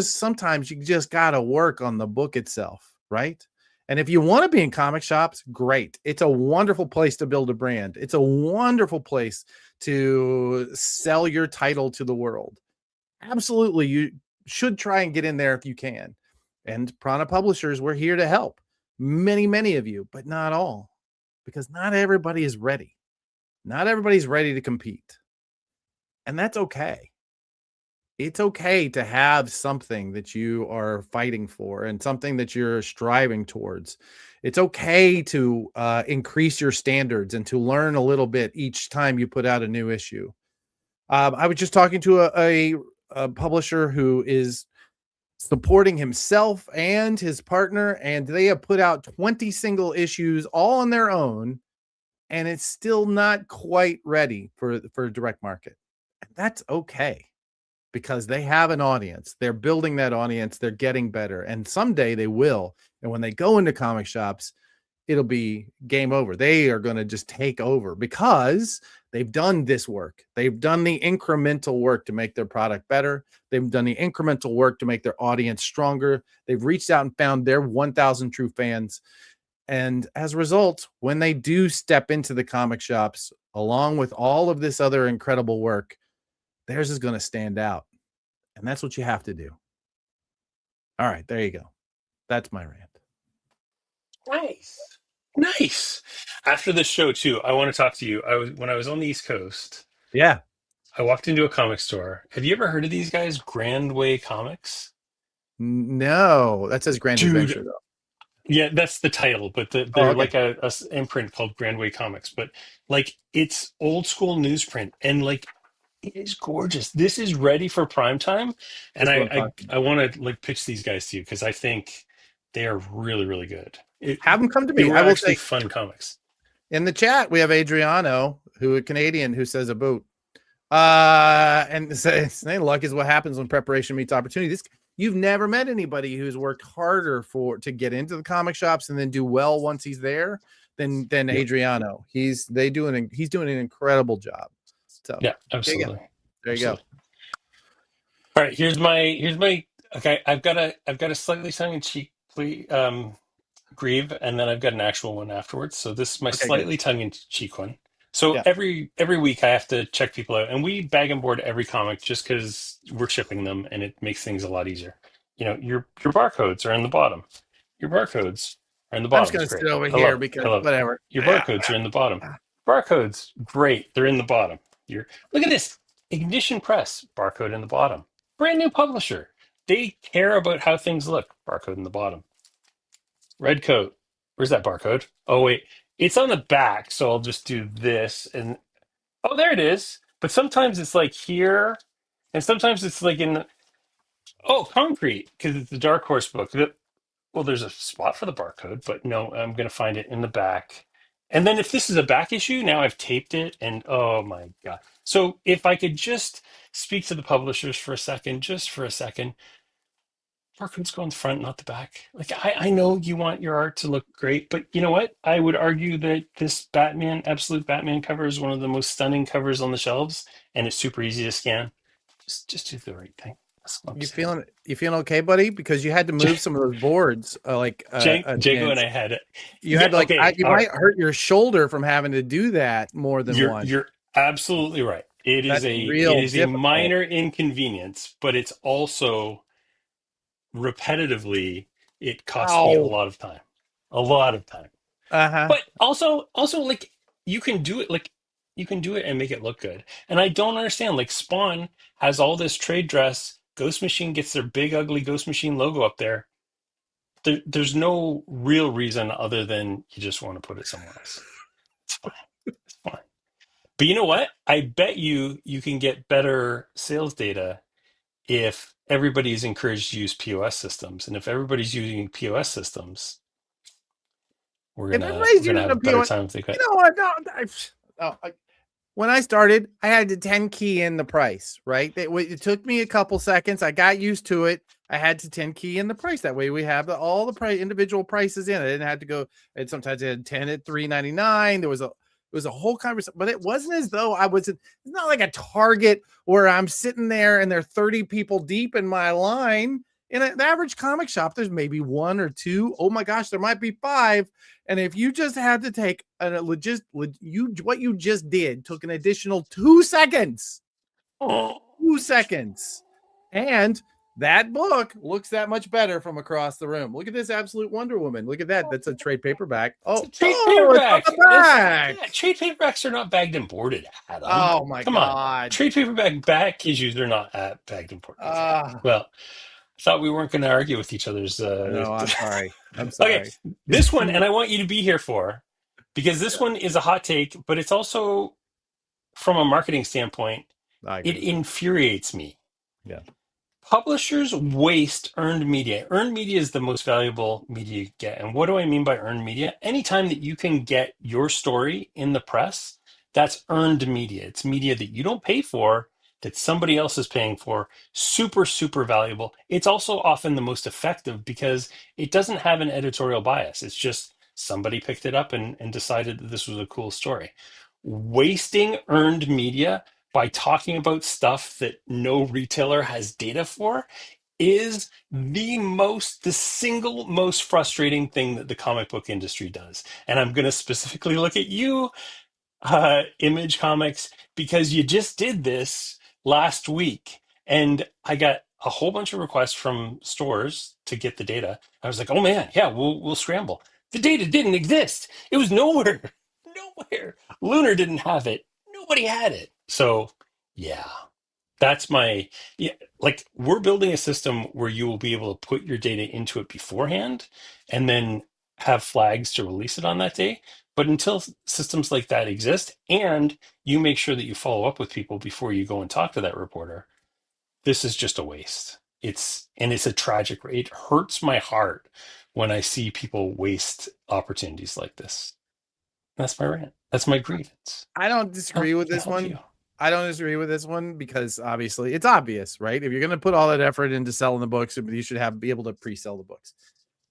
Speaker 1: Sometimes you just got to work on the book itself, right? And if you want to be in comic shops, great. It's a wonderful place to build a brand. It's a wonderful place to sell your title to the world. Absolutely, you should try and get in there if you can. And Prana Publishers, we're here to help. Many of you, but not all, because not everybody is ready. Not everybody's ready to compete. And that's okay. It's okay to have something that you are fighting for and something that you're striving towards. It's okay to increase your standards and to learn a little bit each time you put out a new issue. I was just talking to a publisher who is supporting himself and his partner, and they have put out 20 single issues all on their own, and it's still not quite ready for direct market. And that's okay, because they have an audience. They're building that audience. They're getting better. And someday they will. And when they go into comic shops, it'll be game over. They are going to just take over because they've done this work. They've done the incremental work to make their product better. They've done the incremental work to make their audience stronger. They've reached out and found their 1,000 true fans. And as a result, when they do step into the comic shops, along with all of this other incredible work, theirs is going to stand out. And that's what you have to do. All right, there you go. That's my rant.
Speaker 2: Nice. After the show too, I want to talk to you. When I was on the East Coast,
Speaker 1: Yeah.
Speaker 2: I walked into a comic store. Have you ever heard of these guys, Grandway Comics?
Speaker 1: No, that says Grand
Speaker 2: Dude,
Speaker 1: Adventure though.
Speaker 2: yeah, that's the title, but
Speaker 1: Oh,
Speaker 2: they're
Speaker 1: okay.
Speaker 2: like a imprint called Grandway Comics, but like it's old school newsprint, and like it is gorgeous. This is ready for prime time, and
Speaker 1: That's what I'm talking
Speaker 2: I
Speaker 1: about.
Speaker 2: want to like pitch these guys to you because I think they are really really good.
Speaker 1: Have them come to
Speaker 2: They
Speaker 1: me.
Speaker 2: were
Speaker 1: I will
Speaker 2: actually
Speaker 1: say
Speaker 2: fun comics.
Speaker 1: in the chat we have Adriano, who a Canadian, who says a boot. And says, luck is what happens when preparation meets opportunity. This you've never met anybody who's worked harder to get into the comic shops and then do well once he's there than Adriano. He's doing an incredible job. So
Speaker 2: Yeah,
Speaker 1: there you go.
Speaker 2: absolutely.
Speaker 1: There you go.
Speaker 2: All right, here's my okay. I've got a slightly tongue in cheek grieve, and then I've got an actual one afterwards. So this is my
Speaker 1: Okay, good.
Speaker 2: slightly tongue in cheek one. So
Speaker 1: Yeah.
Speaker 2: every week I have to check people out, and we bag and board every comic just because we're shipping them, and it makes things a lot easier. You know, your barcodes are in the bottom. Your barcodes are in the
Speaker 1: I'm just
Speaker 2: bottom.
Speaker 1: gonna
Speaker 2: It's great.
Speaker 1: sit over
Speaker 2: I love
Speaker 1: here
Speaker 2: it.
Speaker 1: because
Speaker 2: I love it.
Speaker 1: whatever.
Speaker 2: Your barcodes are in the bottom. Barcodes, great. They're in the bottom. Look at this. Ignition Press, barcode in the bottom. Brand new publisher. They care about how things look. Barcode in the bottom. Red Coat. Where's that barcode? Oh wait, it's on the back. So I'll just do this, and oh, there it is. But sometimes it's like here, and sometimes it's like in. Concrete, because it's the Dark Horse book. Well, there's a spot for the barcode, but no, I'm going to find it in the back. And then if this is a back issue, now I've taped it, and oh my God. So if I could just speak to the publishers for a second, just for a second, barcodes go on the front, not the back. Like, I know you want your art to look great, but you know what? I would argue that this Absolute Batman cover is one of the most stunning covers on the shelves, and it's super easy to scan. Just do the right thing. That's what I'm saying.
Speaker 1: You feeling okay, buddy? Because you had to move some of those boards,
Speaker 2: Django and I had it.
Speaker 1: You had
Speaker 2: Okay,
Speaker 1: you might hurt your shoulder from having to do that more than once.
Speaker 2: You're absolutely right. It is a minor inconvenience, but it's also repetitively it costs me a lot of time. A lot of time. But also like you can do it and make it look good. And I don't understand, like Spawn has all this trade dress, Ghost Machine gets their big ugly Ghost Machine logo up there. There's no real reason other than you just want to put it somewhere else. It's fine. It's fine. But you know what? I bet you can get better sales data if everybody's encouraged to use POS systems. And if everybody's using POS systems, we're gonna have a better time with it.
Speaker 1: You know what? When I started, I had to 10 key in the price, right? It took me a couple seconds. I got used to it. I had to 10 key in the price. That way we have all the individual prices in. I didn't have to go. And sometimes I had 10 at $3.99. It was a whole conversation, but it wasn't as though it's not like a Target where I'm sitting there and there are 30 people deep in my line. In an average comic shop, there's maybe one or two. Oh my gosh, there might be five. And if you just had to take what you just did took an additional 2 seconds. 2 seconds. And that book looks that much better from across the room. Look at this Absolute Wonder Woman. Look at that. That's a trade paperback.
Speaker 2: Trade paperback. Trade paperbacks are not bagged and boarded, Adam.
Speaker 1: Oh my
Speaker 2: Come
Speaker 1: God.
Speaker 2: on. Trade paperback back issues are not bagged and boarded. Well, I thought we weren't going to argue with each other's.
Speaker 1: No, I'm sorry. I'm sorry.
Speaker 2: Okay, this one, and I want you to be here for, because this one is a hot take, but it's also, from a marketing standpoint, it infuriates me.
Speaker 1: Yeah.
Speaker 2: Publishers waste earned media. Earned media is the most valuable media you get. And what do I mean by earned media? Anytime that you can get your story in the press, that's earned media. It's media that you don't pay for, that somebody else is paying for. Super, super valuable. It's also often the most effective because it doesn't have an editorial bias. It's just somebody picked it up and decided that this was a cool story. Wasting earned media by talking about stuff that no retailer has data for is the single most frustrating thing that the comic book industry does. And I'm going to specifically look at you, Image Comics, because you just did this last week. And I got a whole bunch of requests from stores to get the data. I was like, oh man, yeah, we'll scramble. The data didn't exist. It was nowhere. Nowhere. Lunar didn't have it. Nobody had it. So, yeah, That's my, yeah, like we're building a system where you will be able to put your data into it beforehand and then have flags to release it on that day. But until systems like that exist, and you make sure that you follow up with people before you go and talk to that reporter, this is just a waste. It's a tragic, it hurts my heart when I see people waste opportunities like this. That's my rant. That's my grievance.
Speaker 1: I don't disagree with
Speaker 2: To
Speaker 1: this
Speaker 2: help
Speaker 1: one.
Speaker 2: you.
Speaker 1: I don't disagree with this one because obviously it's obvious, right? If you're going to put all that effort into selling the books, you should be able to pre-sell the books.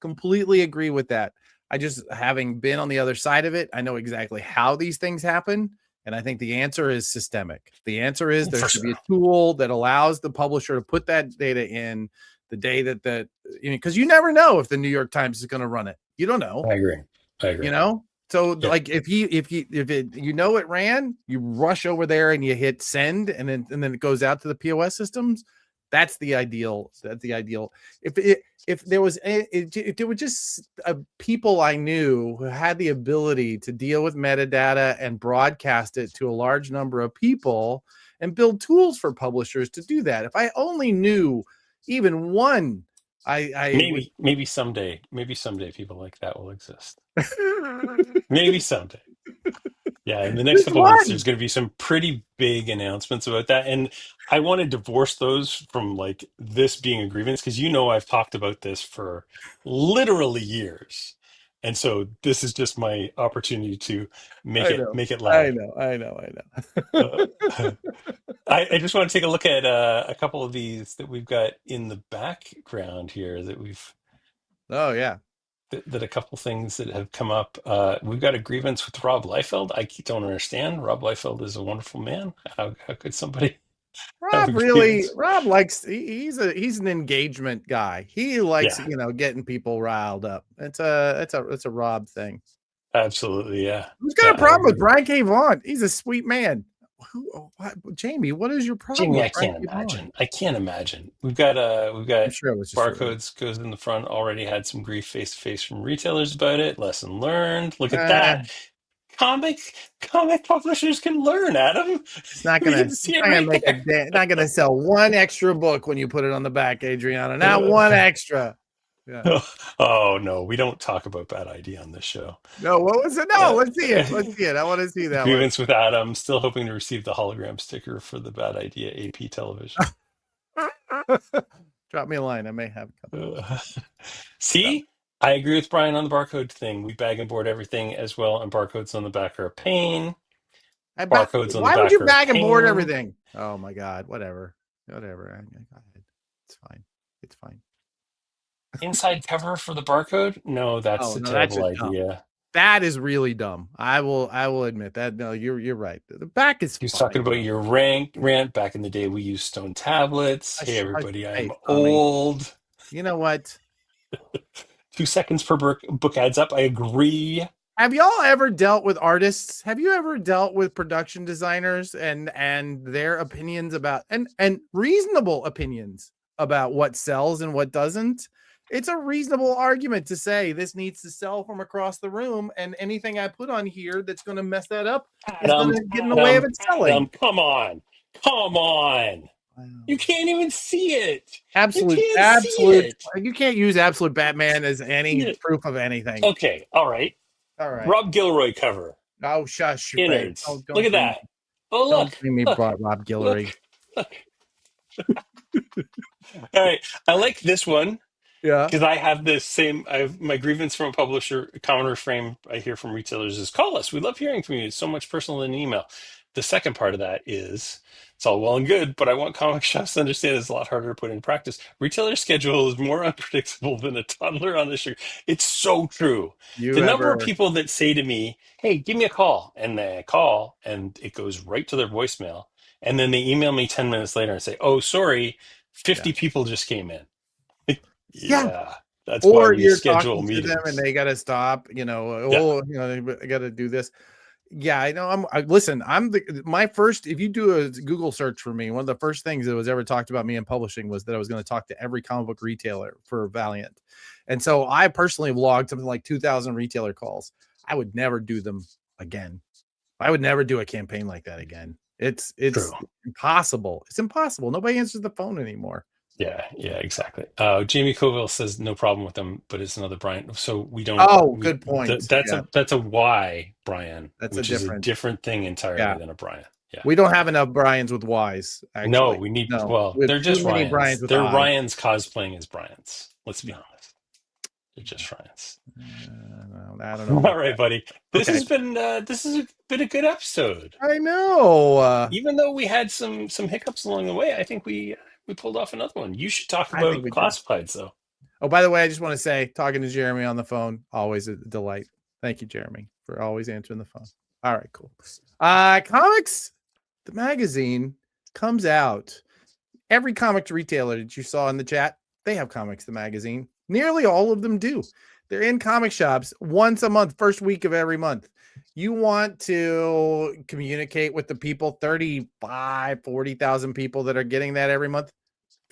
Speaker 1: Completely agree with that. I just, having been on the other side of it, I know exactly how these things happen. And I think the answer is systemic. The answer is there should be a tool that allows the publisher to put that data in the day that because you never know if the New York Times is going to run it. You don't know.
Speaker 2: I agree.
Speaker 1: You know? So
Speaker 2: Yeah.
Speaker 1: like if it ran, you rush over there and you hit send and then it goes out to the POS systems. That's the ideal. That's the ideal. If there was just people I knew who had the ability to deal with metadata and broadcast it to a large number of people and build tools for publishers to do that. If I only knew even one,
Speaker 2: maybe someday people like that will exist. Maybe someday. Yeah, in the next couple of weeks, there's going to be some pretty big announcements about that. And I want to divorce those from like this being a grievance because I've talked about this for literally years. And so this is just my opportunity to make it loud.
Speaker 1: I know.
Speaker 2: I just want to take a look at a couple of these that we've got in the background here that we've.
Speaker 1: Oh, yeah.
Speaker 2: That a couple things that have come up. We've got a grievance with Rob Liefeld. I don't understand. Rob Liefeld is a wonderful man. How could somebody?
Speaker 1: Rob likes. He's an engagement guy. He likes getting people riled up. It's a Rob thing.
Speaker 2: Absolutely, yeah.
Speaker 1: Who's got a problem with Brian K. Vaughan? He's a sweet man. Jamie, what is your problem?
Speaker 2: Jamie,
Speaker 1: with
Speaker 2: I can't imagine. We've got barcodes goes in the front. Already had some grief face to face from retailers about it. Lesson learned. Look at that. Comic publishers can learn, Adam.
Speaker 1: It's not gonna sell one extra book when you put it on the back, Adriana. Not one extra. Yeah.
Speaker 2: Oh no, we don't talk about Bad Idea on this show.
Speaker 1: No, what was it? No, let's see it. I want to see that.
Speaker 2: Grievance with Adam. Still hoping to receive the hologram sticker for the Bad Idea AP television.
Speaker 1: Drop me a line. I may have a couple.
Speaker 2: See, I agree with Brian on the barcode thing. We bag and board everything as well, and barcodes on the back are a pain. Barcodes on the back.
Speaker 1: Why would you bag and board everything? Oh my God! Whatever. Go ahead. It's fine. It's fine.
Speaker 2: Inside cover for the barcode? No, that's a terrible idea.
Speaker 1: Dumb. That is really dumb. I will admit that. No, you're right. The back is.
Speaker 2: He's talking about your rant. Back in the day, we used stone tablets. Hey everybody, I'm old.
Speaker 1: You know what?
Speaker 2: 2 seconds per book adds up. I agree.
Speaker 1: Have y'all ever dealt with artists? Have you ever dealt with production designers and their opinions about and reasonable opinions about what sells and what doesn't? It's a reasonable argument to say this needs to sell from across the room, and anything I put on here that's going to mess that up is going to get in the way of it selling.
Speaker 2: Come on. You can't even see it.
Speaker 1: Absolute. You can't use Absolute Batman as any proof of anything.
Speaker 2: Okay. All right. Rob Gilroy cover.
Speaker 1: Oh, shush.
Speaker 2: Innards. Look at that. Oh, look.
Speaker 1: Don't bring me Rob Guillory.
Speaker 2: Look. All right. I like this one.
Speaker 1: Yeah.
Speaker 2: Because I have my grievance from a publisher, a common refrain I hear from retailers is call us. We love hearing from you. It's so much personal in an email. The second part of that is it's all well and good, but I want comic shops to understand it's a lot harder to put in practice. Retailer schedule is more unpredictable than a toddler on the sugar. It's so true. Number of people that say to me, hey, give me a call. And they call and it goes right to their voicemail. And then they email me 10 minutes later and say, oh, sorry, 50 people just came in. Yeah, that's why we schedule meetings.
Speaker 1: To them and they got to stop. They got to do this. Yeah, I know. Listen. My first. If you do a Google search for me, one of the first things that was ever talked about me in publishing was that I was going to talk to every comic book retailer for Valiant, and so I personally logged something like 2,000 retailer calls. I would never do them again. I would never do a campaign like that again. It's
Speaker 2: True.
Speaker 1: impossible. It's impossible. Nobody answers the phone anymore.
Speaker 2: Yeah, exactly. Jamie Coville says no problem with them, but it's another Brian. So we don't.
Speaker 1: Oh, good point.
Speaker 2: That's a Y, Brian,
Speaker 1: That's
Speaker 2: which is a different thing entirely than a Brian. Yeah.
Speaker 1: We don't have enough Brians with Y's, actually.
Speaker 2: No, we need. Well,
Speaker 1: we have
Speaker 2: they're
Speaker 1: too
Speaker 2: just
Speaker 1: many
Speaker 2: Ryans.
Speaker 1: Brians with
Speaker 2: They're
Speaker 1: I's.
Speaker 2: Ryans cosplaying as Bryans. Let's be honest. They're just Ryans.
Speaker 1: I don't know.
Speaker 2: All right, buddy. This has been a good episode.
Speaker 1: I know.
Speaker 2: Even though we had some hiccups along the way, I think we pulled off another one. You should talk about classifieds, though.
Speaker 1: Oh, by the way, I just want to say, talking to Jeremy on the phone, always a delight. Thank you, Jeremy, for always answering the phone. All right, cool. Comics, the magazine comes out. Every comics retailer that you saw in the chat, they have Comics, the magazine. Nearly all of them do. They're in comic shops once a month, first week of every month. You want to communicate with the people, 35, 40,000 people that are getting that every month,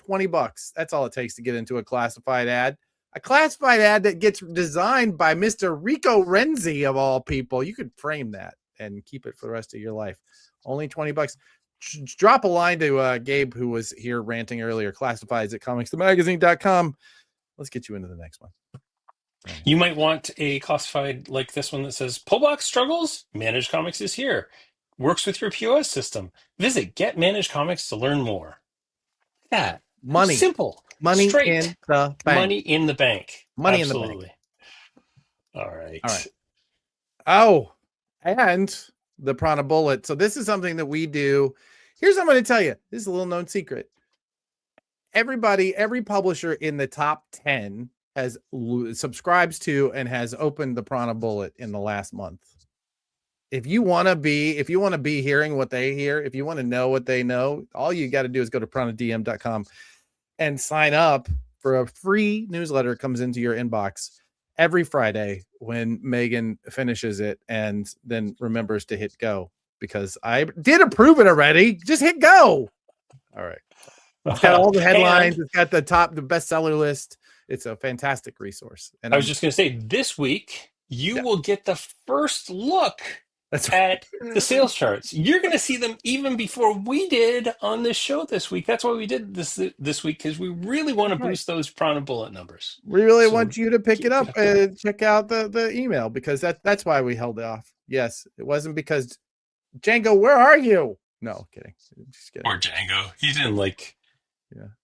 Speaker 1: $20. That's all it takes to get into a classified ad. A classified ad that gets designed by Mr. Rico Renzi, of all people. You could frame that and keep it for the rest of your life. Only $20. Drop a line to Gabe, who was here ranting earlier. Classifieds at comicsthemagazine.com. Let's get you into the next one.
Speaker 2: You might want a classified like this one that says, Pullbox struggles? Managed Comics is here. Works with your POS system. Visit Get Managed Comics to learn more. That.
Speaker 1: Money.
Speaker 2: Simple.
Speaker 1: Money
Speaker 2: Straight.
Speaker 1: in the bank.
Speaker 2: Money in the bank.
Speaker 1: Money
Speaker 2: Absolutely.
Speaker 1: in the bank.
Speaker 2: All right.
Speaker 1: All right. Oh, and the Prana Bullet. So this is something that we do. Here's what I'm going to tell you. This is a little known secret. Every publisher in the top 10 has subscribes to and has opened the Prana Bullet in the last month. If you want to be hearing what they hear, if you want to know what they know, all you got to do is go to pranadm.com and sign up for a free newsletter. It comes into your inbox every Friday when Megan finishes it and then remembers to hit go, because I did approve it already. Just hit go. All right. It's got all the headlines. It's got the bestseller list. It's a fantastic resource. And
Speaker 2: I was just going to say, this week, you will get the first look at the sales charts. You're going to see them even before we did on this show this week. That's why we did this week, because we really want to boost those Prana Bullet numbers.
Speaker 1: We really want you to pick it up and check out the email, because that's why we held it off. Yes, it wasn't because Django, where are you? No, kidding. Just kidding.
Speaker 2: Or Django. He's in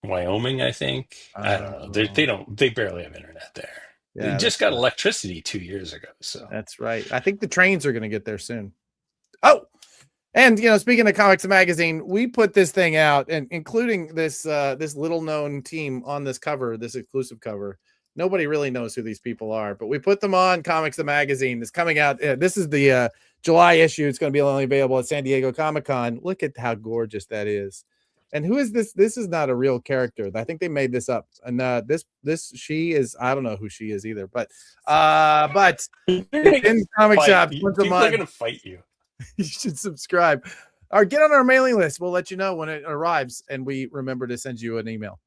Speaker 2: Wyoming, I think. I don't know. They barely have internet there.
Speaker 1: Yeah,
Speaker 2: they just got electricity 2 years ago. So
Speaker 1: that's right. I think the trains are going to get there soon. Oh, and speaking of Comics Magazine, we put this thing out, and including this little known team on this cover, this exclusive cover. Nobody really knows who these people are, but we put them on Comics Magazine. It's coming out. This is the July issue. It's going to be only available at San Diego Comic-Con. Look at how gorgeous that is. And who is this? This is not a real character. I think they made this up. And she is, I don't know who she is either, but it's in comic shops once a month.
Speaker 2: They're going to fight you.
Speaker 1: You should subscribe or get on our mailing list. We'll let you know when it arrives, and we remember to send you an email.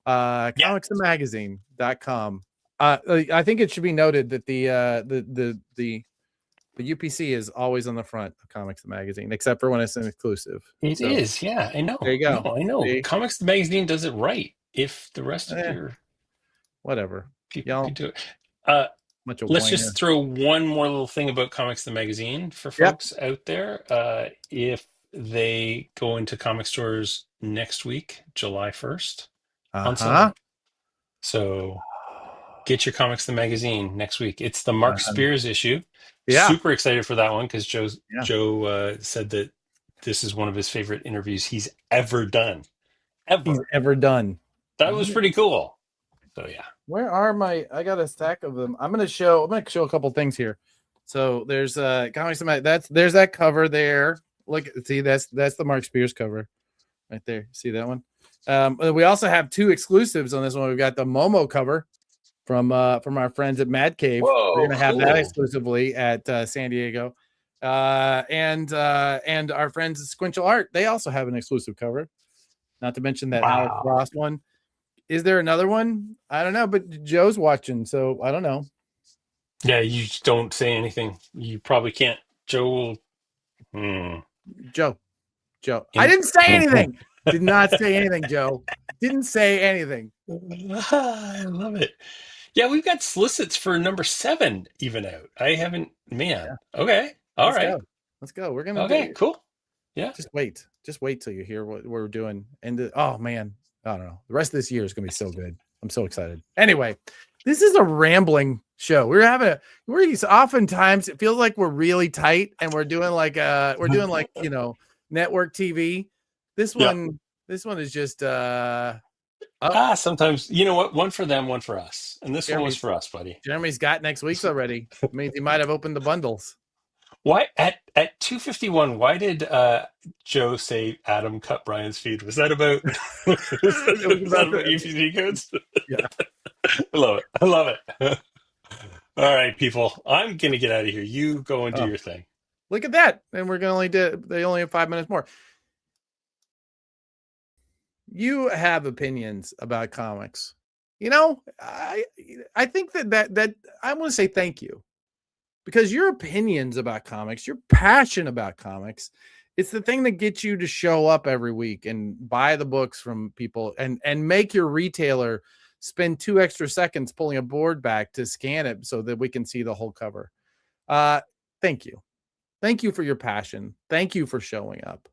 Speaker 1: Comicsthemagazine.com. I think it should be noted that the UPC is always on the front of Comics the Magazine, except for when it's an exclusive.
Speaker 2: It is, yeah. I know.
Speaker 1: There you go.
Speaker 2: No, I know.
Speaker 1: See?
Speaker 2: Comics the Magazine does it right. If the rest of your
Speaker 1: whatever
Speaker 2: people can do it.
Speaker 1: Let's
Speaker 2: just throw one more little thing about Comics the Magazine for folks out there. If they go into comic stores next week, July 1st, on Sunday. So get your Comics the Magazine next week. It's the Mark Spears issue. Yeah. Super excited for that one, because Joe said that this is one of his favorite interviews he's ever done.
Speaker 1: Ever done.
Speaker 2: That was pretty cool. So yeah.
Speaker 1: Where are I got a stack of them. I'm gonna show a couple things here. So there's Comics. There's that cover there. Look, see, that's the Mark Spears cover right there. See that one? We also have two exclusives on this one. We've got the Momo cover from our friends at Mad Cave.
Speaker 2: Whoa,
Speaker 1: we're gonna have that exclusively at San Diego. And our friends at Squinchel Art, they also have an exclusive cover. Not to mention that Alex Frost one. Is there another one? I don't know, but Joe's watching, so I don't know.
Speaker 2: Yeah, you don't say anything. You probably can't. Joe will.
Speaker 1: Joe. Joe. I didn't say anything. Did not say anything, Joe. Didn't say anything.
Speaker 2: I love it. Yeah, we've got solicits for number 7 even out. I haven't, man. Okay. All
Speaker 1: Let's
Speaker 2: right.
Speaker 1: go. Let's go. We're gonna
Speaker 2: Okay,
Speaker 1: do.
Speaker 2: cool. Yeah.
Speaker 1: Just wait. Just wait till you hear what we're doing. And oh man, I don't know. The rest of this year is gonna be so good. I'm so excited. Anyway, this is a rambling show. We're oftentimes it feels like we're really tight and we're doing like network TV. This one is just
Speaker 2: Sometimes, you know what? One for them, one for us. And this one was for us, buddy.
Speaker 1: Jeremy's got next week's already. Means he might have opened the bundles.
Speaker 2: Why at 251, why did Joe say Adam cut Brian's feed? Was that about was that about UPC codes?
Speaker 1: Yeah.
Speaker 2: I love it. I love it. All right, people. I'm gonna get out of here. You go and do your thing.
Speaker 1: Look at that. And we're gonna they only have 5 minutes more. You have opinions about comics. You know, I think that I want to say thank you. Because your opinions about comics, your passion about comics, it's the thing that gets you to show up every week and buy the books from people and make your retailer spend 2 extra seconds pulling a board back to scan it so that we can see the whole cover. Thank you. Thank you for your passion. Thank you for showing up.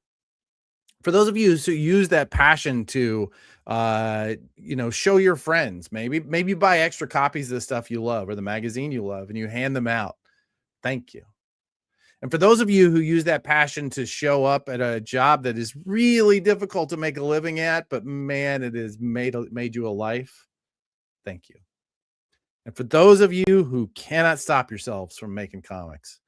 Speaker 1: For those of you who use that passion to, show your friends, maybe buy extra copies of the stuff you love or the magazine you love and you hand them out. Thank you. And for those of you who use that passion to show up at a job that is really difficult to make a living at, but man, it has made you a life. Thank you. And for those of you who cannot stop yourselves from making comics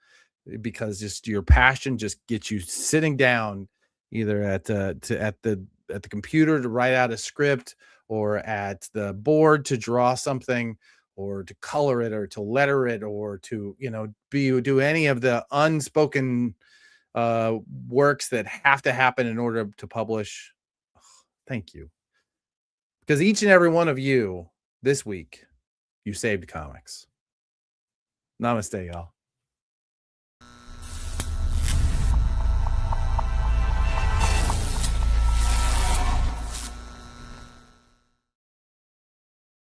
Speaker 1: because just your passion just gets you sitting down either at the computer to write out a script or at the board to draw something, or to color it, or to letter it, or to, do any of the unspoken works that have to happen in order to publish. Thank you. Because each and every one of you this week, you saved comics. Namaste, y'all.